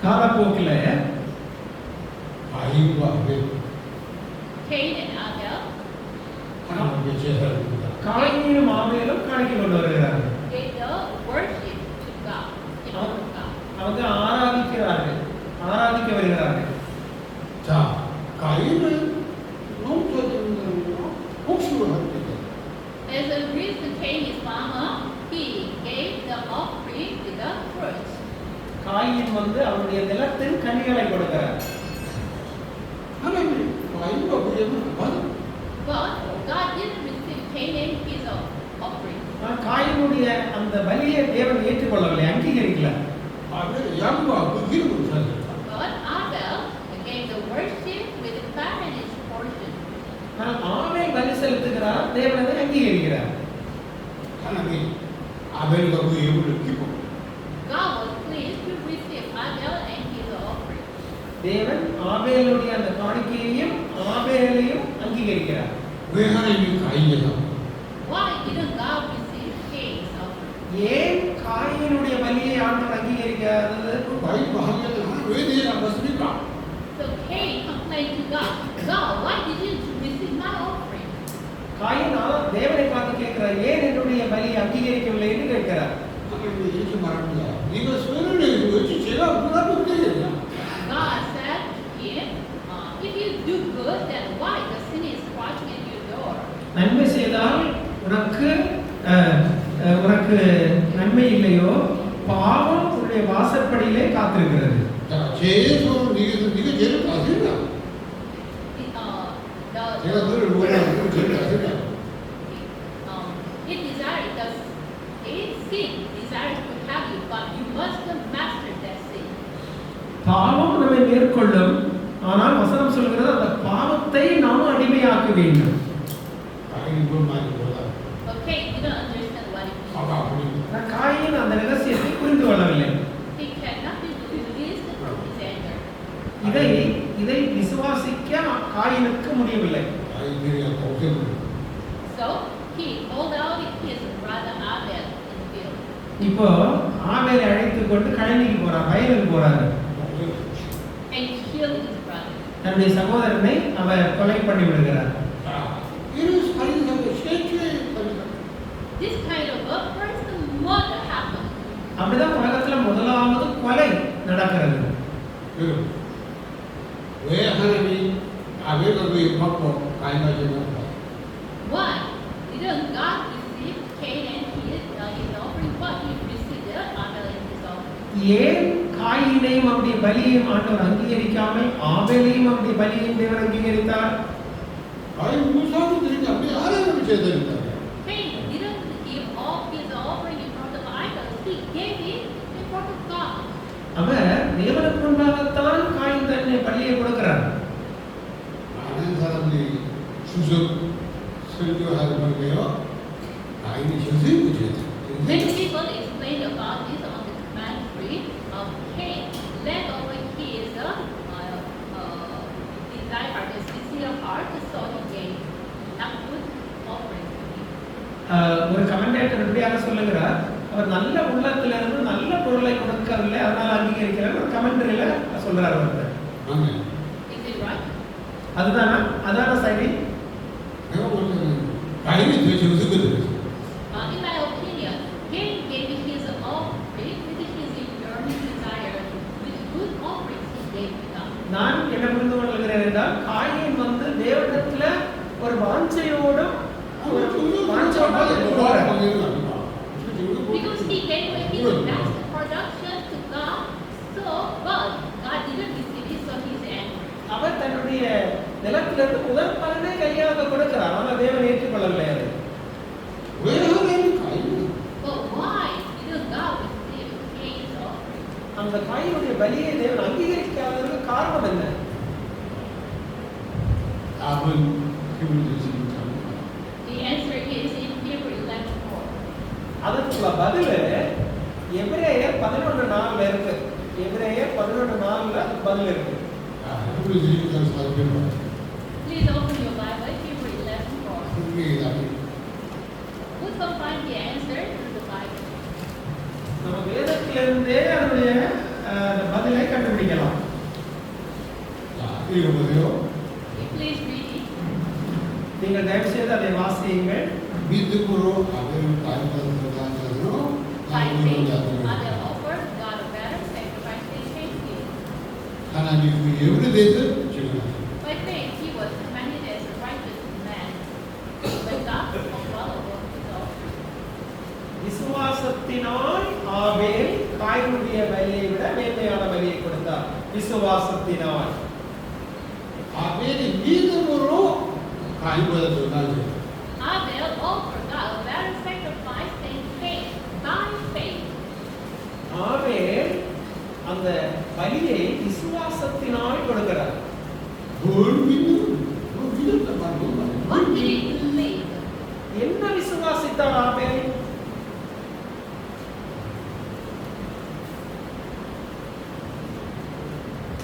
S2: காலப்போக்கிலே
S3: 아이와 아벨
S1: Cain and Abel,
S3: 하나님께 제사를 드립니다.
S2: காயினும் ஆபேலும் காணிக்கை கொண்டு வருகிறார்கள்.
S1: gave the worship to God, in honor of God.
S2: அவங்க ஆராதிக்கிறார்கள், ஆராதிக்க வருகிறார்கள்.
S3: 자, 가인은 농사짓는 사람이고 복식을 할 때.
S1: As a reason, Cain is farmer, he gave the offering to the first.
S2: Coin வந்து அவருடைய நிலத்தின் கனிகளை கொடுக்கிறார்.
S3: 하나님 과인과 그에는 맞아.
S1: But God didn't receive Canaan his offering.
S2: காயினுடைய அந்த பலியை தேவன் ஏற்றுக்கொள்ளவில்லை, அங்கீகரிக்கல.
S3: 아벨 양과 그 기름을 줬어요.
S1: But Abel gave the worship with the fat and his portion.
S2: ஆனால் ஆபேல் பலி செலுத்துகிறார், தேவன் அதை அங்கீகரிக்கிறார்.
S3: 하나님 아벨과 그 예물을 기뻐.
S1: God was pleased to receive Abel and his offering.
S2: தேவன் ஆபேலுடைய அந்த காணிக்கையையும் ஆபேலையும் அங்கீகரிக்கிறார்.
S3: 왜 하나님이 가인에서?
S1: Why didn't God receive Cain's offering?
S2: ஏன் காயினுடைய பலியை ஆண்டவர் அங்கீகரிக்காதது?
S3: 가인과 하나님은 왜 내일 안 받습니까?
S1: So Cain complained to God, God, why didn't you receive my offering?
S2: Coin தேவனை பார்த்து கேட்கிறார், ஏன் என்னுடைய பலியை அங்கீகரிக்கவில்லை என்று கேட்கிறார்.
S3: 하나님이 이렇게 말합니다. 네가 선을 내서 어찌 제가 문화를 되겠냐?
S1: God said to him, if you do good, then why the sin is crouching at your door?
S2: நன்மை செய்தால் உனக்கு உனக்கு நன்மை இல்லையோ, பாவம் உன்னுடைய வாசற்படியிலே காத்திருக்கிறது.
S3: 자, 죄에서 네가 죄를 다스린다. 제가 너를 원하는 그 죄를 다스린다.
S1: It desires, sin desires to have you, but you must master that sin.
S2: பாவம் நம்மை மேற்கொள்ளும், ஆனால் வசனம் சொல்கிறது அந்த பாவத்தை நாம் அடிமையாக்க வேண்டும்.
S3: 가인이 뭘 많이 몰라.
S1: But Cain didn't understand what it means.
S3: 봐봐, 우리
S2: coin அந்த ரகசியத்தை புரிந்து கொள்ளவில்லை.
S1: He had nothing to release his anger.
S2: இதை விசுவாசிக்க காயினுக்கு முடியவில்லை.
S3: 가인들이야 동생을.
S1: So he called out his brother Abel in the field.
S2: இப்போ ஆபேலை அழைத்து கொண்டு கழனிக்கு போறார், வயலுக்கு போறாரு.
S1: And killed his brother.
S2: தன்னுடைய சகோதரனை அவர் கொலை பண்ணி விடுகிறார்.
S3: 자, 이런 살인사고 최초의 살인사.
S1: This kind of a first murder happened.
S2: அப்படிதான் உலகத்துல முதலாவது கொலை நடக்கிறது.
S3: 여러분, 왜 하나님이 아벨과 그의 받고 가인과 제물을?
S1: Why didn't God receive Cain and his offering, but he received Abel and his offering?
S2: ஏன் காயினையும் அவருடைய பலியையும் ஆண்டவர் அங்கீகரிக்காமல் ஆபேலையும் அவருடைய பலியையும் தேவன் அங்கீகரித்தார்?
S3: 가인 무사하게 드리지 않고 하나님을 제대로다.
S1: Cain didn't give all his offering in front of idols. He gave it in front of God.
S2: அவர் தேவனுக்கு முன்பாகத்தான் காயின் தன்னை பலியை கொடுக்கிறார்.
S3: 많은 사람들이 주석 설교하는 거예요. 가인이 전생부 죄다.
S1: Many people explain about this on the commentary of Cain led over his desire, his sincere heart, so he gave not good offering to him.
S2: ஒரு கமெண்டேட்டர் இப்படியாக சொல்லுகிறார், அவர் நல்ல உள்ளத்திலிருந்து நல்ல பொருளை கொடுக்கவில்லை, அதனால அங்கீகரிக்கிறார். ஒரு கமெண்டரியில சொல்றார் அவர்.
S3: 아멘.
S1: Is it right?
S2: அதுதானா? அதான சரி?
S3: 내가 볼 때는 가인이 더 정석거든.
S1: In my opinion, Cain gave his offering with his yearning desire, with good offerings he gave to God.
S2: நான் என்ன புரிந்து கொள்கிறேன் என்றால், காயின் வந்து தேவனிடத்துல ஒரு வாஞ்சையோடும்
S1: Because he gave away his best production to God, so but God didn't receive it, so he's angry.
S2: அவர் தன்னுடைய நிலத்திலிருந்து முதல் பலனை கையாக கொடுக்கிறார், ஆனால் தேவன் ஏற்றுக்கொள்ளவில்லை அதை.
S3: 왜 하나님이 가인을?
S1: But why didn't God receive Cain's offering?
S2: அந்த காயினுடைய பலியை தேவன் அங்கீகரிக்காததற்கு காரணம் என்ன?
S3: 답은 히브리서 16장.
S1: The answer is in Hebrew 11:4.
S2: அதற்குள்ள பதில் எபிரேயர் 11:4 இருக்கு. எபிரேயர் 11:4 அதுக்கு பதில் இருக்கு.
S3: 히브리서 16장 4절.
S1: Please open your Bible, Hebrew 11:4.
S3: 성경에 답이.
S1: Who can find the answer to the Bible?
S2: நம்ம வேதத்திலிருந்தே அதனுடைய பதிலை கண்டுபிடிக்கலாம்.
S3: 자, 읽어보세요.
S1: Please read it.
S2: நீங்கள் தயவு செய்து அதை வாசியுங்கள்.
S3: 믿음으로 아벨을 가인과는 자들로
S1: By
S3: 나누는
S1: faith,
S3: 자들을
S1: Abel offered God a better sacrifice than Cain did.
S3: 하나님 그 예물에 대해서 증언하셨습니다.
S1: By faith, he was commended as a righteous man. When God spoke well of his offering.
S2: விசுவாசத்தினால் ஆபேல் காயினுடைய பலியை விட மேன்மையான பலியை கொடுத்தார். விசுவாசத்தினால்.
S3: 아벨이 믿음으로 가인보다 더 나은
S1: Abel offered God a better sacrifice in faith, by faith.
S2: ஆபேல் அந்த பலியை விசுவாசத்தினால் கொடுக்கிறார்.
S3: 뭘 믿었단 말이야.
S1: What did he believe?
S2: என்ன விசுவாசித்தார் ஆபேல்?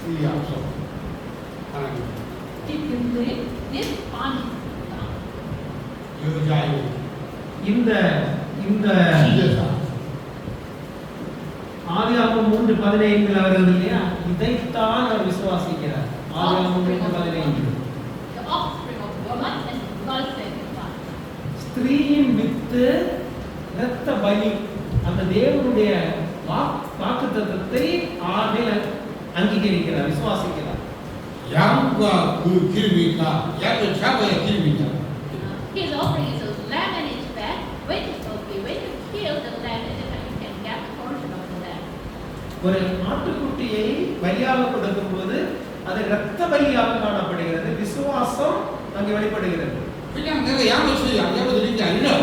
S3: 이 약속 하나님
S1: He believed this promise of God.
S3: 여자의
S2: இந்த இந்த
S3: 지제사
S2: ஆதியாகமம் 3:15 வருது இல்லையா, இதைத்தான் அவர் விசுவாசிக்கிறார். ஆதியாகமம் 3:15
S1: The offspring of woman and blood sacrifice.
S2: ஸ்திரீயின் வித்து இரத்த பலி, அந்த தேவனுடைய வாக்குத்தத்தத்தை ஆபேல் அங்கீகரிக்கிறார், விசுவாசிக்கிறார்.
S3: 양과 그 기름이 있다. 양을 잡아야 기름이 있다.
S1: His offering is a lamb and its fat. When you kill the lamb, you can get a portion of the lamb.
S2: ஒரு ஆட்டுக்குட்டியை பலியாக கொடுக்கும்போது அது இரத்த பலியாக காணப்படுகிறது. விசுவாசம் அங்கே வெளிப்படுகிறது.
S3: 그냥 내가 양을 써서 양 잡아드린 게 아니라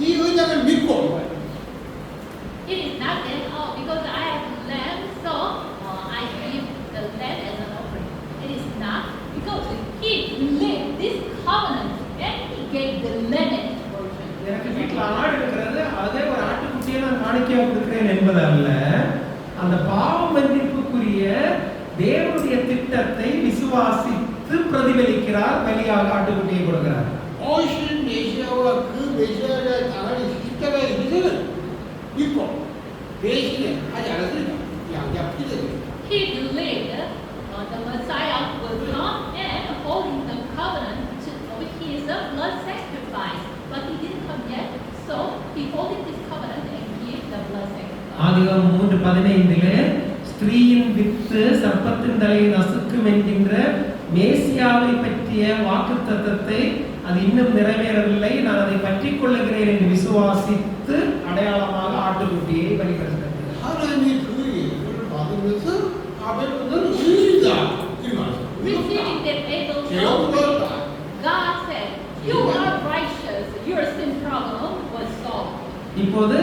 S3: 이 의장을 믿고
S1: It is not that, oh, because I have lamb, so I give the lamb as an offering. It is not, because he believed this covenant and he gave the lamb as his portion.
S2: எனக்கு வீட்டில் ஆடு இருக்கிறது, அதே ஒரு ஆட்டுக்குட்டியை நான் காணிக்கையாக கொடுக்கிறேன் என்பது அல்ல. அந்த பாவ மன்னிப்புக்குரிய தேவனுடைய திட்டத்தை விசுவாசித்து பிரதிபலிக்கிறார், பலியாக ஆட்டுக்குட்டியை கொடுக்கிறார்.
S3: 오신 메시아와 그 메시아를 따라가는 십자가의 희생을 믿고 배신을 하지 않았으니까 양자 피대를
S1: He believed the Messiah will come and holding the covenant with his blood sacrifice. But he didn't come yet, so he holding this covenant and give the blood sacrifice.
S2: ஆதியாகமம் 3:15 ஸ்திரீயின் வித்து சர்ப்பத்தின் தலையை நசுக்கும் என்கின்ற மேசியாவை பற்றிய வாக்குத்தத்தத்தை அது இன்னும் நிறைவேறவில்லை, நான் அதை பற்றிக் கொள்ளுகிறேன் என்று விசுவாசித்து அடையாளமாக ஆட்டுக்குட்டியை பலிகரித்தார்.
S3: 하나님이 그 예물을 받으면서 아벨은 너는 의인이다 이렇게 말했어요.
S1: Receiving that Abel's
S3: 죄가
S1: offering,
S3: 없다.
S1: God said, "You are righteous. Your sin problem was solved."
S2: இப்போது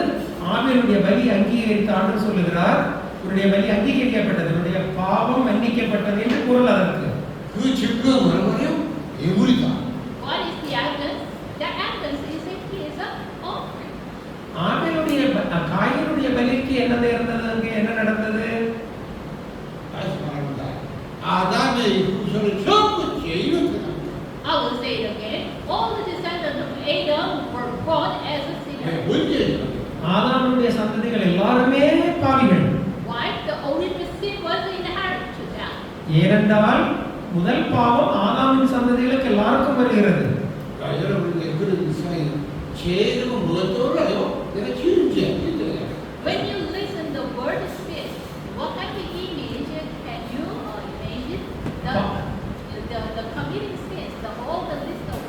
S2: ஆபேலுடைய பலி அங்கீகரித்தான்னு சொல்லுகிறார். உன்னுடைய பலி அங்கீகரிக்கப்பட்டது, உன்னுடைய பாவம் மன்னிக்கப்பட்டது என்று பொருள் அதற்கு.
S3: 그 증거가 뭐라고 말해요? 예물이다.
S1: What is the evidence? The evidence is that he is an offering.
S2: ஆபேலுடைய காயினுடைய பலிக்கு என்ன நேர்ந்தது, அங்கே என்ன நடந்தது?
S3: 다시 말합니다. 아담의 후손을 전부 죄인은 되다.
S1: I will say it again. All the descendants of Adam were born as a sinner.
S3: 뭔지
S2: ஆதாமுடைய சந்ததிகள் எல்லாருமே பாவிகள்.
S1: Why? The original sin was inherited to them.
S2: ஏனென்றால் முதல் பாவம் ஆதாமின் சந்ததிகளுக்கு எல்லாருக்கும் வருகிறது.
S3: 자, 여러분들 그런 이상이 죄는 뭐가 떠올라요? 내가 지은 죄.
S1: When you listen the word sin, what kind of image can you imagine? The committing sins, all the list of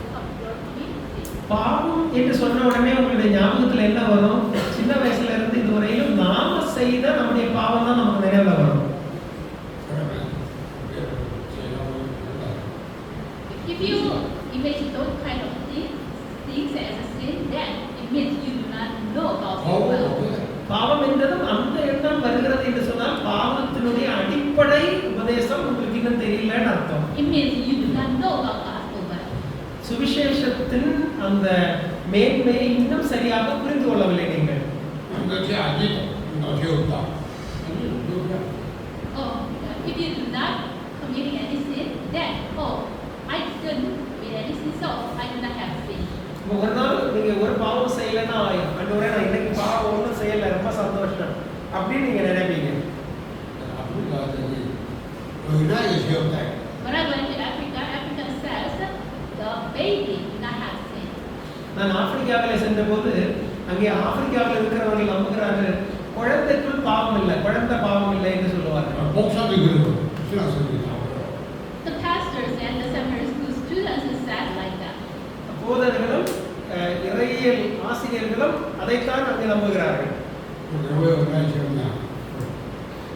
S1: your committing sins.
S2: பாவம் என்று சொன்ன உடனே உங்களுடைய ஞாபகத்தில் என்ன வரும்? சின்ன வயசுல இருந்து இதுவரையிலும் நாம செய்த நம்முடைய பாவம் தான் நமக்கு நினைவுல வரும்.
S1: If you imagine those kind of things as a sin, then it means you do not know about it well.
S2: பாவம் என்றதும் அந்த எண்ணம் வருகிறது என்று சொன்னால் பாவத்தினுடைய அடிப்படை உபதேசம் உங்களுக்கு இன்னும் தெரியலன்னு அர்த்தம்.
S1: It means you do not know about gospel well.
S2: சுவிசேஷத்தின் அந்த மேன்மையை இன்னும் சரியாக புரிந்து கொள்ளவில்லை நீங்கள்.
S3: 이거 죄 아니다. 이거 죄 없다.
S1: Oh, if you do not committing any sin, then I didn't commit any sin, so I do not have sin.
S2: ஒரு நாள் நீங்க ஒரு பாவம் செய்யலைன்னா ஆண்டவரே நான் இன்னைக்கு பாவம் ஒன்றும் செய்யல, ரொம்ப சந்தோஷம் அப்படின்னு நீங்க நினைப்பீங்க.
S3: 아프리카 저기 의나게 죄 없다.
S1: When I went to Africa, Africa says the baby do not have sin.
S2: நான் ஆப்பிரிக்காவிலே சென்றபோது அங்கே ஆப்பிரிக்காவில் இருக்கிறவர்கள் நம்புகிறார்கள் குழந்தைக்குள் பாவம் இல்லை, குழந்தை பாவம் இல்லை என்று சொல்லுவார்கள்.
S3: 목사도 그러고 신앙생활이 다
S1: The pastors and the seminary school students said like that.
S2: போதகர்களும் இறையியல் ஆசிரியர்களும் அதைத்தான் அங்கே அப்படி நம்புகிறார்கள்.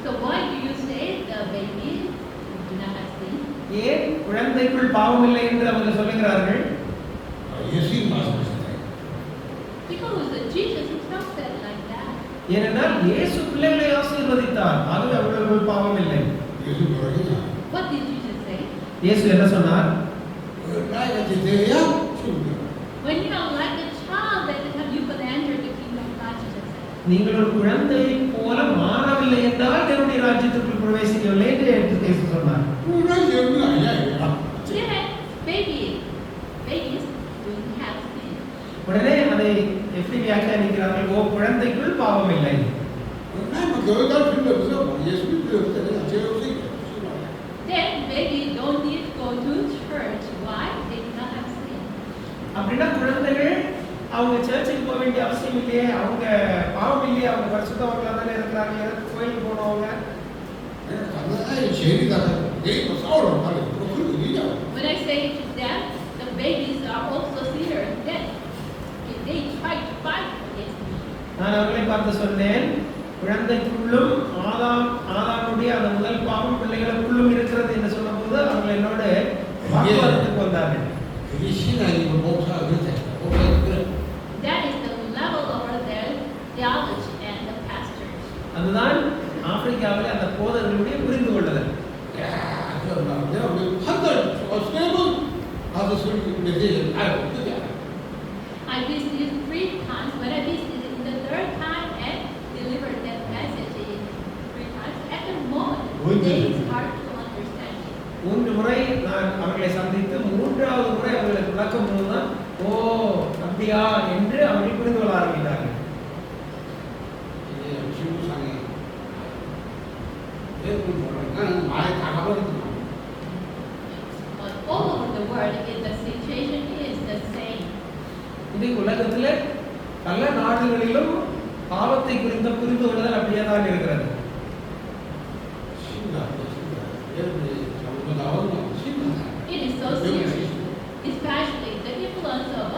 S1: So why do you say the baby do not have sin?
S2: ஏன் குழந்தைக்குள் பாவம் இல்லை என்று அவர்கள் சொல்லுகிறார்கள்?
S1: Because Jesus himself said like that.
S2: ஏனென்றால் இயேசு பிள்ளைகளை ஆசீர்வதித்தார், ஆகவே அவர்களுக்குள் பாவம் இல்லை.
S1: What did Jesus say?
S2: இயேசு என்ன சொன்னார்?
S1: When you are like a child, that you can enter the kingdom of God, Jesus said.
S2: நீங்கள் ஒரு குழந்தையை போல மாறவில்லை என்றால் தேவனுடைய ராஜ்யத்திற்குள் பிரவேசிக்கவில்லை என்று இயேசு சொன்னார்.
S1: Yeah, babies don't have sin.
S2: உடனே அதை எப்படி வியாக்கியானிக்கிறார்கள்? ஓ, குழந்தைக்குள் பாவம் இல்லை.
S1: Then baby don't need to go to church. Why? They do not have sin.
S2: அப்படின்னா குழந்தைகள் அவங்க சர்ச்சுக்கு போக வேண்டிய அவசியம் இல்லையே, அவங்க பாவம் இல்லையே, அவங்க பரிசுத்தவங்களா தானே இருக்கிறாங்க, கோயிலுக்கு போனவங்க.
S1: When I say to them, the babies are also sinners, then they try to fight against me.
S2: நான் அவர்களை பார்த்து சொன்னேன், குழந்தைக்குள்ளும் ஆதாமுடைய அந்த முதல் பாவம் பிள்ளைகளுக்குள்ளும் இருக்கிறது என்று சொன்னபோது அவர்கள் என்னோட வாக்குவாதத்துக்கு வந்தார்கள்.
S1: That is the level over their theology and the pastors.
S2: அதுதான் ஆப்பிரிக்காவில் அந்த போதகர்களுடைய புரிந்து கொள்ளுதல்.
S1: I visited 3 times. When I visited in the 3rd time and delivered that message in 3 times, at the moment they start to understand it.
S2: 3 முறை நான் அவர்களை சந்தித்து 3வது முறை அவர்களுக்கு விளக்கும் போதுதான் ஓ அப்படியா என்று அவர்கள் புரிந்து கொள்ள ஆரம்பித்தார்கள்.
S1: All over the world, the situation is the same.
S2: இந்த உலகத்தில் பல நாடுகளிலும் பாவத்தை குறித்த புரிந்து கொள்ளுதல் அப்படியே தான் இருக்கிறது.
S1: It is so serious, especially the influence of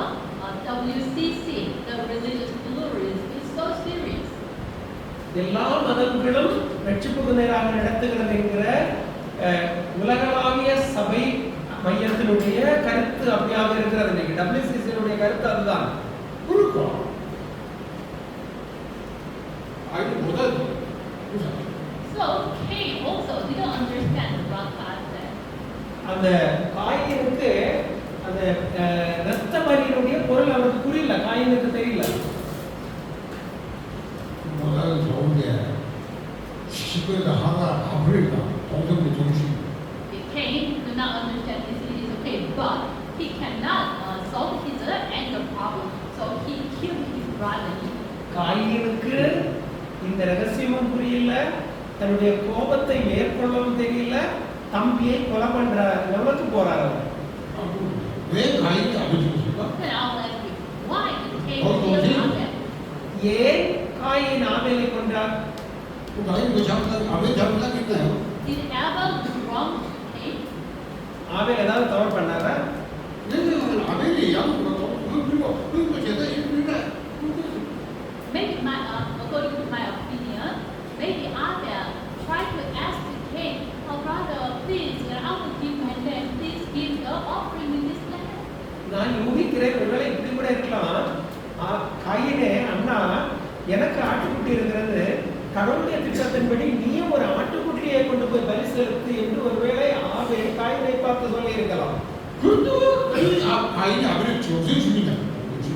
S1: WCC, the religious pluralism, is so serious.
S2: எல்லா மதங்களும் ரட்சிப்புக்கு நேராக நடத்துகிறது என்கிற உலகளாவிய சபை மையத்தினுடைய கருத்து அப்படியாக இருக்கிறது. இன்னைக்கு WCC-னுடைய கருத்து அதுதான்.
S1: So Cain also didn't understand what God said.
S2: அந்த காயினுக்கு அந்த இரத்த பலியினுடைய பொருள் அவருக்கு புரியல, காயினுக்கு தெரியல.
S1: Cain did not understand this. It is okay, but he cannot solve his anger problem, so he killed his brother.
S2: காயினுக்கு இந்த ரகசியமும் புரியல, தன்னுடைய கோபத்தை மேற்கொள்ளவும் தெரியல, தம்பியை கொலை பண்ற லெவலுக்கு போறாரு.
S1: Then I will ask you, why did Cain kill Abel?
S2: ஏன் காயின் ஆபேலை கொன்றார்?
S1: Did Abel do wrong to Cain?
S2: ஆபேல் ஏதாவது தவறு பண்ணாரா?
S1: Maybe according to my opinion, maybe Abel tried to ask Cain, "Oh brother, please, when I will give my land, please give the offering in this land."
S2: நான் யூகிக்கிறேன், ஒருவேளை இப்படி கூட இருக்கலாம். காயினே, அண்ணா எனக்கு ஆட்டுக்குட்டி இருக்கிறது, கடவுளுடைய திட்டத்தின்படி நீயும் ஒரு ஆட்டுக்குட்டியை கொண்டு போய் பலி செலுத்து என்று ஒருவேளை ஆபேல் காயினை பார்த்து சொல்லி இருக்கலாம்.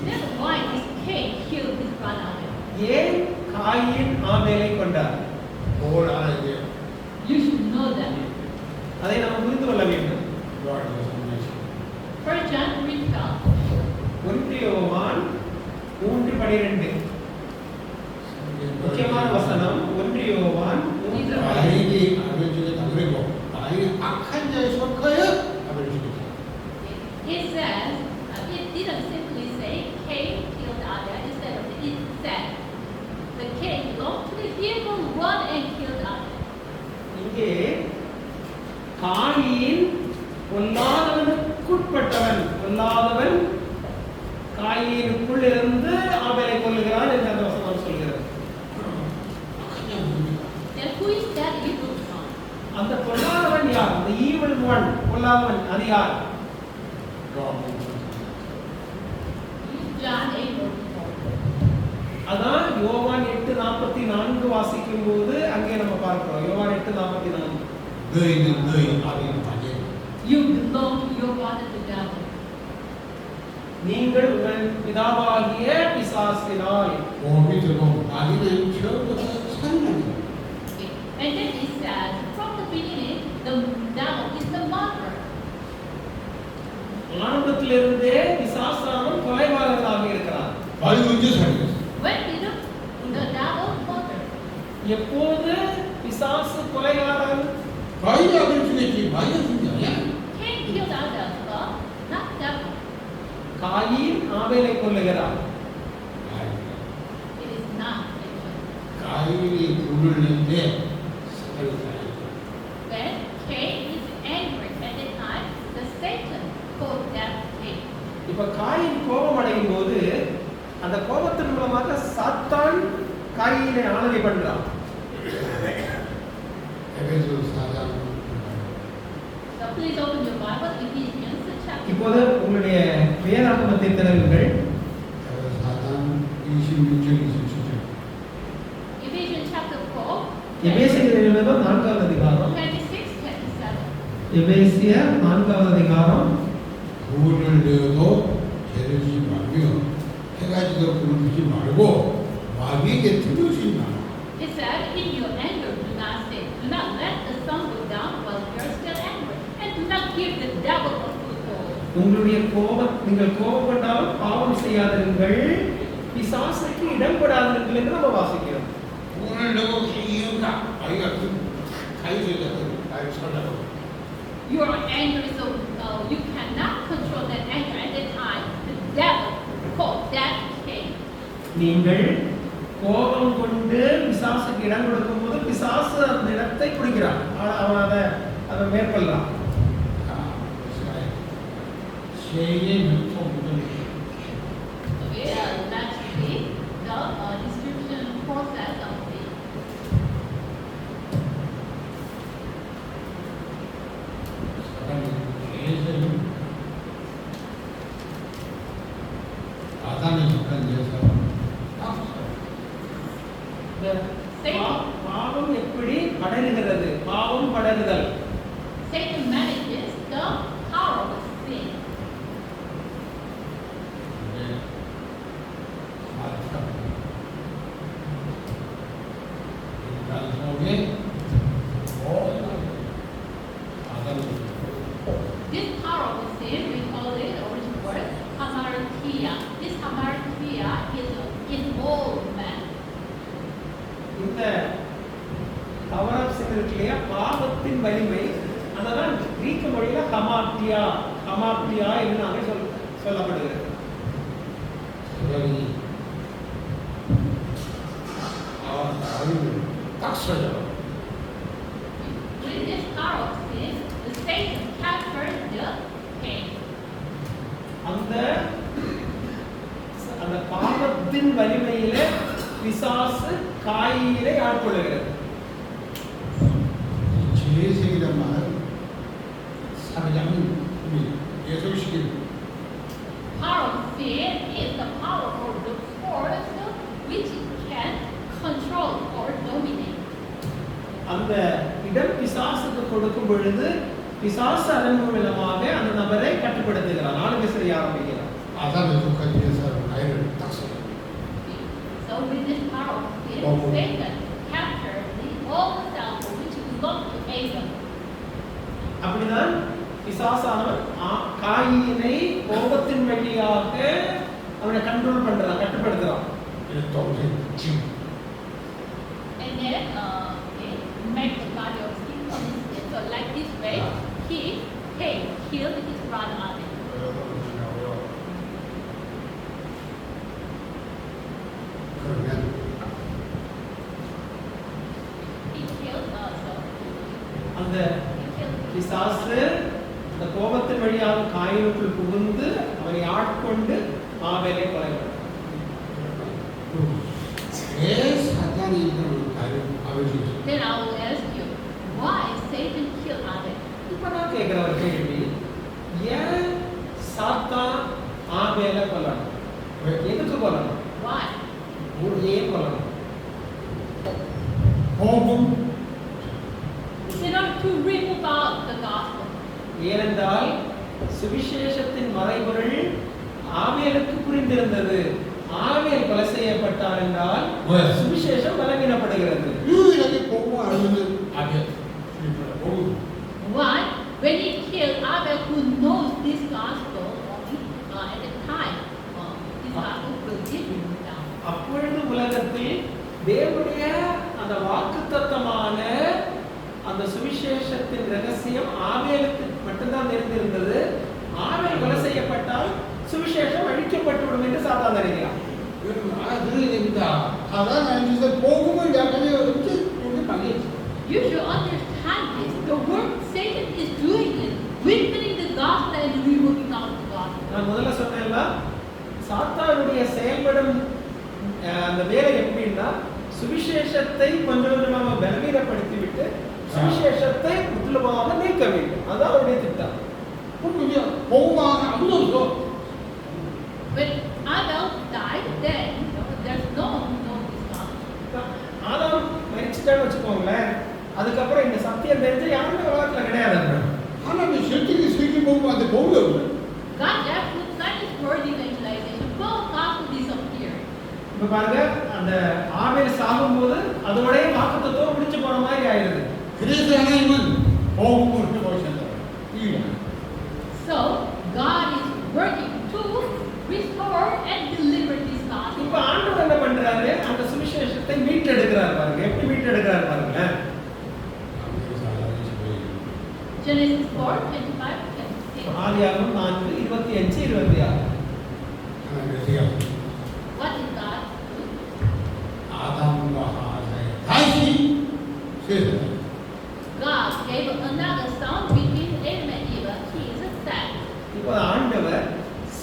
S1: Then why did Cain kill his brother Abel?
S2: ஏன் காயின் ஆபேலை கொண்டார்?
S1: You should know that.
S2: அதை நாம் புரிந்து கொள்ள வேண்டும்.
S1: 1 John 3:12.
S2: 1 யோவான் 3:12 முக்கியமான வசனம். 1 யோவான் 3:12.
S1: It says, it didn't simply say Cain killed Abel. Instead of it said, the Cain belonged to the evil one and killed Abel.
S2: இங்கே காயின் பொல்லாதவன் காயினுக்குள் இருந்து ஆபேலை கொல்லுகிறான் என்று அந்த வசனம் முதலாவது அதிகாரம்
S1: John 8:44.
S2: அதான் யோவான் 8:44 வாசிக்கும் போது அங்கே நம்ம பார்க்கிறோம். யோவான் 8:44.
S3: 너희는 너희 아비를 받게.
S1: You belong to your father the devil.
S2: நீங்கள் உங்கள் பிதாவாகிய பிசாசினால்.
S3: 밑으로 아비는 처음부터 살인합니다.
S1: Okay. And then it says, from the beginning, the devil is the mother.
S2: ஆரம்பத்திலிருந்தே பிசாசானவன் கொலைபாதகனாக இருக்கிறான்.
S3: 아니 언제 살인했어?
S1: When did the devil mother?
S2: எப்போது பிசாசு கொலைகாரன்?
S3: 가인이 아들 죽였지 마이가 죽인 게 아니야?
S1: Cain killed Abel, but not devil.
S2: Cain ஆபேலை கொல்லுகிறான்.
S1: It is not actually.
S3: 가인이 불을 냈는데 사탄이 살았어.
S1: When Cain is angry at the time, the Satan called that Cain.
S2: இப்ப காயின் கோபம் அடையும் போது அந்த கோபத்தின் மூலமாக சாத்தான் காயினை ஆளுகை பண்றான்.
S3: 에베소 4장.
S1: So please open your Bible, Ephesians chapter.
S2: இப்போது உங்களுடைய வேதாகமத்தை திறவுங்கள்.
S3: 에베소 4장 26절 27절.
S1: Ephesians chapter 4.
S2: எபேசியர் எழுதின 4வது அதிகாரம்.
S1: 26-27.
S2: எபேசியர் 4வது அதிகாரம்.
S3: 불을 내어도 죄를 지지 말며 해가 지도록 불을 피지 말고 마귀에게 들어주지 마라.
S1: It said, in your anger do not sin. Do not let the sun go down while you are still angry. And do not give the devil a foothold.
S2: உங்களுடைய நீங்கள் கோபப்பட்டாலும் பாவம் செய்யாதிருங்கள், பிசாசுக்கு இடம் கொடாதிருங்கள் என்று நம்ம வாசிக்கிறோம்.
S3: 불을 내고 이유가 마귀가 그 가위에다 나를 살라고.
S1: You are angry, so you cannot control that anger at that time. The devil called that Cain.
S2: நீங்கள் கோபம் கொண்டு பிசாசுக்கு இடம் கொடுக்கும் போது பிசாசு அந்த இடத்தை பிடிக்கிறான். அவன் அதை மேற்கொள்ளான்.
S3: 세계 유통부터
S1: Okay, let's read the description process of it.
S3: 사람이 계속 아담에 속한 여자가 딱
S2: பாவம் எப்படி படருகிறது? பாவம் படருதல்.
S1: Satan manages the power of sin.
S3: 인간 속에
S1: This power of sin, we call it original word hamartia. This hamartia is in all men.
S2: இந்த பவர் ஆஃப் சின் இருக்கு இல்லையா, பாவத்தின் வலிமை, அதெல்லாம் கிரீக்க மொழியில ஹமார்டியா என்று நாங்கள் சொல்லப்படுகிறது.
S3: 사람이 나를 딱 서져.
S1: With this power of sin, the Satan captured the Cain.
S2: அந்த பாவத்தின் வலிமையில பிசாசு காயினை ஆட்கொள்ளுகிறது.
S3: 죄의식이란 말은 사람이 예술시킨
S1: Power of sin is the power or the force which can control or dominate.
S2: அந்த இடம் பிசாசுக்கு கொடுக்கும் பொழுது பிசாசு அதன் மூலமாக அந்த நபரை கட்டுப்படுத்துகிறார், ஆளுகை செய்ய ஆரம்பிக்கிறார்.
S3: 아담에 속한 여자를 나이를 딱 서져.
S1: So with this power of sin, Satan captured all the self which belonged to Adam.
S2: அப்படிதான் பிசாசானவன் காயினை கோபத்தின் வழியாக அவனை கண்ட்ரோல் பண்றான், கட்டுப்படுத்துறான்.
S3: 동생 지금
S1: And then make the body of sin from his sin. So like this way, Cain killed his brother Abel.
S3: 그러면
S1: He killed
S2: அந்த
S1: he killed
S2: பிசாசு அந்த கோபத்தின் வழியாக காயினுக்குள் புகுந்து அவனை ஆட்கொண்டு ஆபேலை கொலை பண்ணான்.
S3: 왜 사탄이 이런 나를 아버지
S1: Then I will ask you, why Satan killed Abel?
S2: இப்ப நான் கேட்கிற ஒரு கேள்வி,
S3: 복음
S1: in order to remove out the gospel.
S2: ஏனென்றால் சுவிசேஷத்தின் மறைபொருள் ஆவேலுக்கு புரிந்திருந்தது. ஆவேல் கொலை செய்யப்பட்டார் என்றால் சுவிசேஷம் பலவீனப்படுகிறது.
S3: 유일하게 복음 알는 아벨. 복음.
S1: Why? When he killed Abel, who knows this gospel only at the time, this gospel will be removed out.
S2: அப்பொழுது உலகத்தில் தேவனுடைய அந்த வாக்குத்தத்தமான அந்த சுவிசேஷத்தின் ரகசியம் ஆவேலுக்கு மட்டும்தான் தெரிந்திருந்தது. ஆவேல் கொலை செய்யப்பட்டால் சுவிசேஷம் அழிக்கப்பட்டுவிடும் என்று சாத்தான் நினைக்கிறான்.
S3: 여러분 들어야 됩니다. 사단 안에서 복음을 약하게 어떻게 방해했지?
S1: You should understand this. The work Satan is doing is weakening the gospel and removing out the gospel.
S2: நான் முதல்ல சொன்னேன்ல, சாத்தானுடைய செயல்படும் அந்த வேலை எப்படின்னா சுவிசேஷத்தை கொஞ்சம் கொஞ்சமாக பலவீனப்படுத்தி விட்டு சுவிசேஷத்தை முற்றிலுமாக நீக்க வேண்டும். அதான் அவருடைய திட்டம்.
S3: 그럼 복음 아무도 없어.
S1: When Abel died, then there's no this gospel.
S2: ஆதாம் மரிச்சிட்டான்னு வச்சுக்கோங்களேன், அதுக்கப்புறம் இந்த சத்தியம் தெரிஞ்சு யாருமே உலகத்துல கிடையாது.
S3: 하나님의 실질이 세계 복음한테 복음이 없어.
S1: God left his word evangelization. Full gospel disappeared.
S2: இப்ப பாருங்க, அந்த ஆபேல் சாகும்போது அதோட வாக்குத்தத்தம் முடிஞ்சு போன மாதிரி ஆயிடுது.
S3: 그래서 하나님은 복음을 회복하신다. 이게.
S1: So God is working to restore and deliver this gospel.
S2: இப்ப ஆண்டவர் என்ன பண்றாரு? அந்த சுவிசேஷத்தை மீட்டெடுக்கிறார் பாருங்க. எப்படி மீட்டெடுக்கிறார் பாருங்க.
S1: Genesis 4:25-26.
S2: ஆதியாகமம் 4:25-26.
S1: What is God doing?
S3: 아담과 하와의 다시 세상.
S1: God gave another son between Adam and Eve. He is a Seth.
S2: இப்போ ஆண்டவர்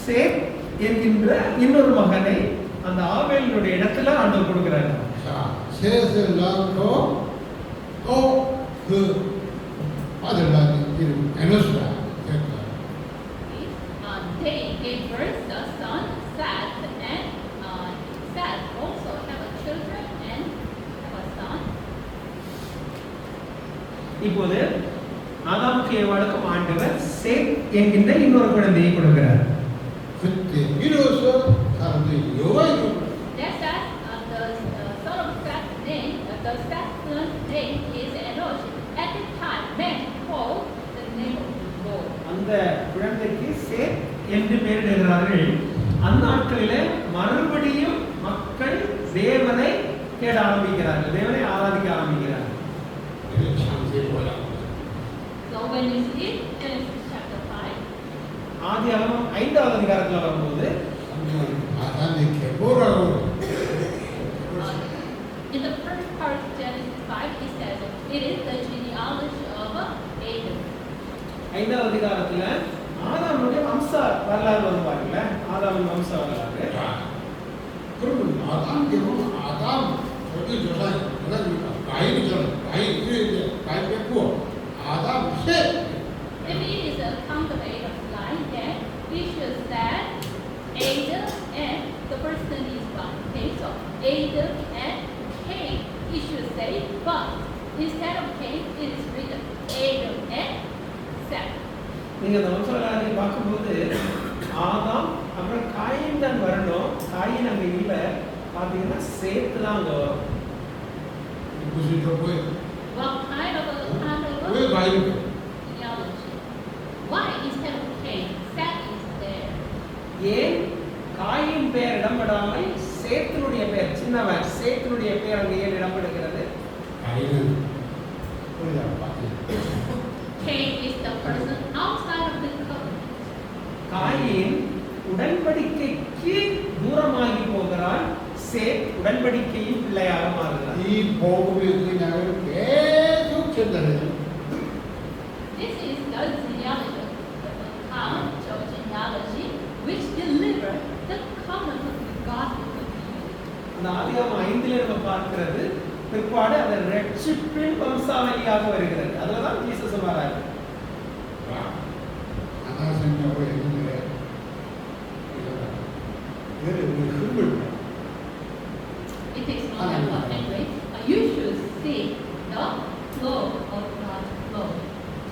S2: சேத் என்கின்ற இன்னொரு மகனை அந்த ஆபேலினுடைய இடத்துல ஆண்டவர் கொடுக்கிறார்.
S3: 자, 셋을 낳고 또 그 아들 낳은 이름 에노스가 됐다.
S1: They gave birth to a son, Seth, and Seth also have a children and have a son.
S2: இப்போது ஆதாமுக்கு ஏவாளுக்கும் ஆண்டவர் சேத் என்கின்ற இன்னொரு குழந்தையை கொடுக்கிறார்.
S3: 그때 비로소 사람들이 여호와 이름을
S1: That Seth, the son of Seth's name, the Seth's son's name is Enosh. At the time, men called the name of the Lord.
S2: அந்த குழந்தைக்கு சேத் என்று பெயரிடுகிறார்கள். அந்த நாட்களிலே மறுபடியும் மக்கள் தேவனை தேட ஆரம்பிக்கிறார்கள், தேவனை ஆராதிக்க ஆரம்பிக்கிறார்கள்.
S3: 창세기 보라.
S1: So when you see Genesis chapter 5,
S2: ஆதியாகமம் 5வது அதிகாரத்துல வரும்போது
S3: 아담의 계보라고
S1: in the first part of Genesis 5, it says it is the genealogy of Adam.
S2: 5வது அதிகாரத்துல ஆதாமுடைய வம்ச வரலாறு வருவாங்கல்ல, ஆதாமின் வம்ச வரலாறு.
S3: 자, 그러면 아담 계보는 아담 저기 조사니 그러니까 가인이잖아. 가인 이제 가인 뺐고 아담 셋.
S1: If it is a count of Adam's line, then we should say Adam and the person is one. Okay, so Adam and Cain, we should say, but instead of Cain, it is written Adam and Seth.
S2: நீங்க அந்த வம்ச வரலாறை பார்க்கும்போது ஆதாம் அப்புறம் காயின் தான் வரணும். காயின் அங்க இல்ல, பாத்தீங்கன்னா சேத்து தான் அங்க வரும்.
S3: 무슨 왜
S1: What kind of
S3: 가인?
S1: genealogy? Why instead of Cain, Seth is there?
S2: ஏன் காயின் பெயர் இடம்பெறாமல் சேத்தினுடைய பெயர், சின்னவன் சேத்தினுடைய பெயர் அங்கே ஏன் இடம்பெறுகிறது?
S3: 가인은 우리가 봤지.
S1: Cain is the person outside of the covenant.
S2: Coin உடன்படிக்கைக்கு தூரமாகி போகிறான், சேத் உடன்படிக்கையின் பிள்ளையாக மாறுகிறான்.
S3: 이 복음의 그냥을 계속 전달해요.
S1: This is the genealogy, the account of genealogy which deliver the covenant of the gospel of you.
S2: அந்த ஆதியாகமம் 5ல நம்ம பார்க்கிறது பிற்பாடு அந்த ரட்சிப்பின் வம்சாவளியாக வருகிறது. அதுலதான் ஜீசஸ் வராரு.
S3: 하나생명을 했는데 이거를 우리 흙을
S1: It takes long time, but anyway, you should see see the flow of God's flow.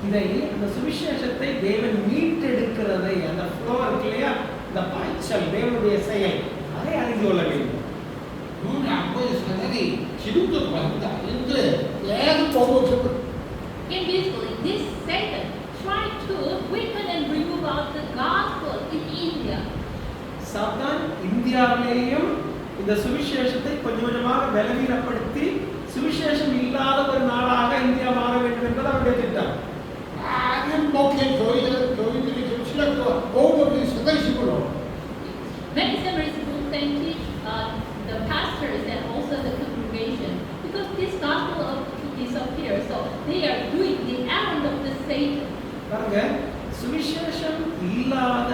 S2: இதை அந்த சுவிசேஷத்தை தேவன் மீட்டெடுக்கிறதை அந்த ஃப்ளோ இருக்கு இல்லையா, இந்த பாய்ச்சல் தேவனுடைய செயல், அதை அறிந்து கொள்ள வேண்டும்.
S3: 눈에 안 보이는 사단이 지금도 받는다. 이제 계속 보고 싶어.
S1: Invisibly, this Satan tried to weaken and remove out the gospel in India.
S2: சாத்தான் இந்தியாவிலேயும் இந்த சுவிசேஷத்தை கொஞ்சம் கொஞ்சமாக பலவீனப்படுத்தி சுவிசேஷம் இல்லாத ஒரு நாடாக இந்தியா மாற வேண்டும் என்பது அவருடைய திட்டம்.
S3: 많은 목회 교인들이 좀 신학교 보험업이 사단식으로.
S1: Many seminaries will teach the pastors and also the congregation because this gospel of disappear. So they are doing the errand of the Satan.
S2: பாருங்க, சுவிசேஷம் இல்லாத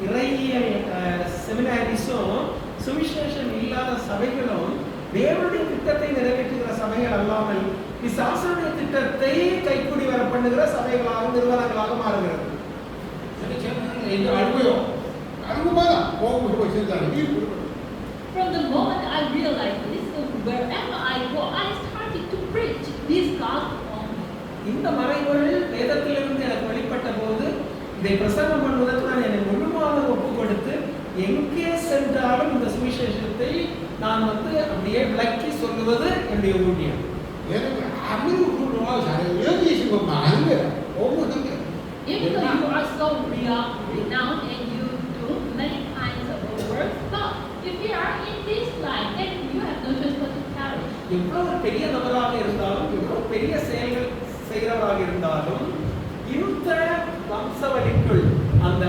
S2: இறையியல் செமினாரிஸும் சுவிசேஷம் இல்லாத சபைகளும் தேவனுடைய திட்டத்தை நிறைவேற்றுகிற சபைகள் அல்லாமல் பிசாசுடைய திட்டத்தை கைக்கூடி வர பண்ணுகிற சபைகளாக நிறுவனங்களாக மாறுகிறது.
S3: 이제 알고요. 알고마다 보험을 하고 있었다는 게.
S1: From the moment I realized this, wherever I go, I started to preach this gospel.
S2: இந்த மறைபொருள் வேதத்திலிருந்து எனக்கு வெளிப்பட்ட போது இதை பிரசங்கம் பண்ணுவதற்கு நான் என்னை முழுமையாக ஒப்புக் கொடுத்து எங்கே சென்றாலும் இந்த சுவிசேஷத்தை நான் அப்படியே விளக்கி சொல்லுவது என்னுடைய ஊழியம்.
S3: 여러분 아무리 훌륭하고 잘해도 여기 있는 건 많은 거야. 오고는 게.
S1: Even though you are so renowned and you do many kinds of work, but if you are in this line, then you have no choice but to perish.
S2: எவ்வளவு பெரிய நபராக இருந்தாலும் எவ்வளவு பெரிய செயல்கள் செய்கிறவராக இருந்தாலும் இந்த வம்சவழிக்குள் அந்த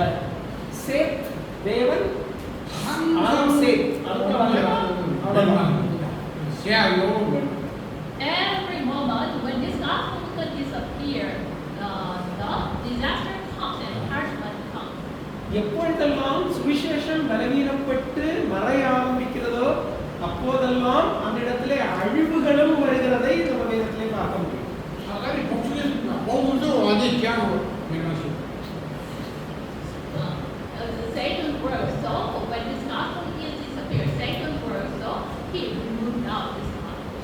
S2: சேத் தேவன்
S1: Every moment when this gospel could disappear, the disaster comes and harassment comes.
S2: எப்பொழுதெல்லாம் சுவிசேஷம் பலவீனப்பட்டு மறைய ஆரம்பிக்கிறதோ அப்போதெல்லாம் அந்த இடத்திலே அழிவுகளும் வருகிறதை நம்ம வேதத்திலே பார்க்க முடியும்.
S3: 사단이 복수했습니다. 보험도 완전히 깨하고 맹하시고.
S1: Satan works so when this gospel is disappeared, Satan works so he removed out this gospel.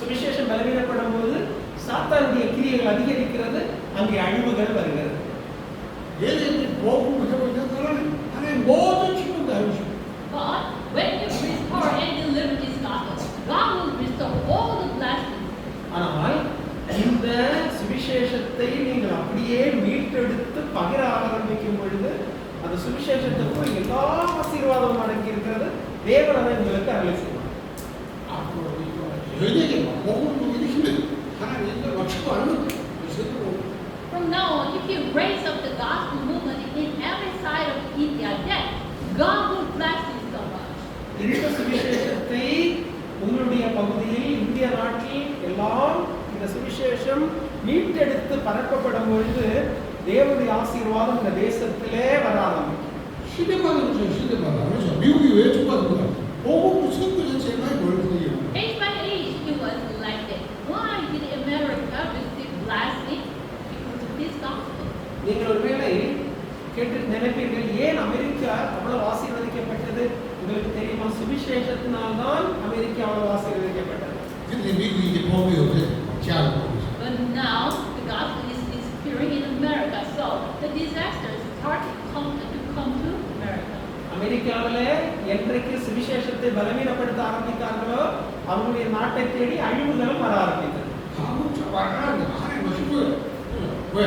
S2: சுவிசேஷம் பலவீனப்படும் போது சாத்தானுடைய கிரியைகள் அதிகரிக்கிறது, அங்கே அழிவுகள் வருகிறது.
S3: 얘네들이 보험을 하고 있는 사람은 하나님 모든 친구도 알고 싶어.
S1: But when you restore and deliver this gospel, God will restore all the blessings.
S2: ஆனால் இந்த சுவிசேஷத்தை நீங்கள் அப்படியே மீட்டெடுத்து பகிர ஆரம்பிக்கும் பொழுது அந்த சுவிசேஷத்துக்கும் எல்லா ஆசீர்வாதமும் அடங்கி இருக்கிறது. தேவன் அதை உங்களுக்கு அருளை செய்வார்.
S3: 앞으로 저에게 보험을 이루시면 하나님 인들 맞추고 않는
S1: From now on, if you raise up the gospel movement in every side of India, then God will bless you so much.
S2: இந்த சுவிசேஷத்தை உங்களுடைய பகுதியில் இந்திய நாட்டில் எல்லாம் இந்த சுவிசேஷம் மீட்டெடுத்து பரப்பப்படும் பொழுது தேவனுடைய ஆசீர்வாதம் இந்த தேசத்திலே வர ஆரம்பிக்கும்.
S3: 시대마다 그렇죠. 시대마다. 그렇죠. 미국이 왜 좁아진 거야? 보험을 선거 전체에 많이 벌거든요.
S1: Age by age, he was elected. Why did America receive blessing? Because of this gospel.
S2: நீங்கள் ஒருவேளை கேட்டு நினைப்பீர்கள், ஏன் அமெரிக்கா அவ்வளவு ஆசீர்வதிக்கப்பட்டது? உங்களுக்கு தெரியுமா? சுவிசேஷத்தினால்தான் அமெரிக்கா அவ்வளவு ஆசீர்வதிக்கப்பட்டது.
S3: 근데 미국이 이제 보험이 없어요. 제한을 보고 있어요.
S1: But now the gospel is disappearing in America, so the disasters start to come to America.
S2: அமெரிக்காவிலே என்றைக்கு சுவிசேஷத்தை பலவீனப்படுத்த ஆரம்பித்தார்களோ அவங்களுடைய நாட்டை தேடி அழிவுகளும் வர ஆரம்பித்தது.
S3: 한국 와라는데 하나님 멋있고 왜?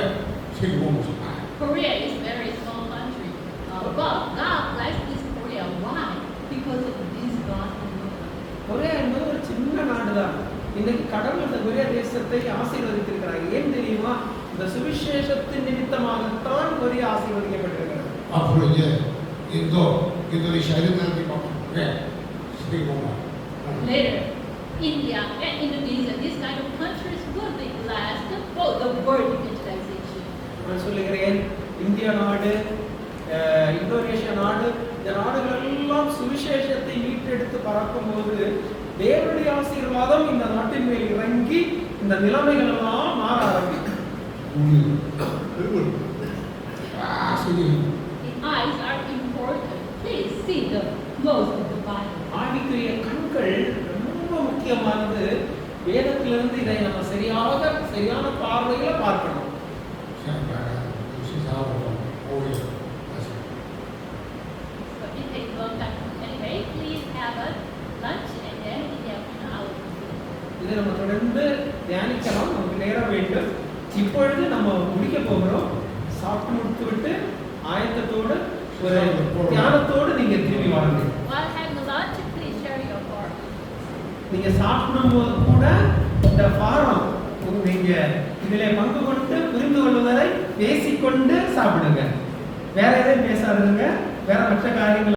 S3: 세계 보험 없어.
S1: Korea is a very small country, but God blessed this Korea. Why? Because of this gospel movement.
S2: Korea என்பது ஒரு சின்ன நாடுதான். இன்னைக்கு கடவுள் இந்த கொரியா தேசத்தை ஆசீர்வதித்திருக்கிறார். ஏன் தெரியுமா? இந்த சுவிசேஷத்தின் நிமித்தமாகத்தான் Korea ஆசீர்வதிக்கப்பட்டிருக்கிறது.
S3: 앞으로 이제 인도네시아 이런 나라들이 막 왜? 세계 보험.
S1: Later, India and Indonesia, these kind of countries will be blessed for the world evangelization.
S2: நான் சொல்லுகிறேன், இந்தியா நாடு, இந்தோனேஷியா நாடு, இந்த நாடுகள் எல்லாம் சுவிசேஷத்தை மீட்டெடுத்து பறக்கும் போது தேவனுடைய ஆசீர்வாதம் இந்த நாட்டின் மேல் இறங்கி இந்த நிலைமைகள் எல்லாம் மாற ஆரம்பிக்கும்.
S1: The eyes are important. Please see the close of the Bible.
S2: ஆவிக்குரிய கண்கள் ரொம்ப முக்கியமானது. வேதத்திலிருந்து இதை நம்ம சரியான பார்வையில பார்க்கணும்.
S1: So if they work at anyway, please have a lunch and then in the afternoon I will.
S2: இதை நம்ம தொடர்ந்து தியானிக்கலாம். நமக்கு நேரம் வேண்டும். இப்பொழுது நம்ம முடிக்க போகிறோம். சாப்பிட்டு முடித்து விட்டு ஆயத்தத்தோடு ஒரு தியானத்தோடு நீங்க திரும்பி வாங்க.
S1: While having lunch, please share your part.
S2: நீங்க சாப்பிடும்போது கூட இந்த பாரம் நீங்க இதிலே பங்கு கொண்டு புரிந்து கொள்வதை பேசிக்கொண்டு சாப்பிடுங்க. வேற எதையும் பேசாதுங்க. வேற மற்ற காரியங்கள்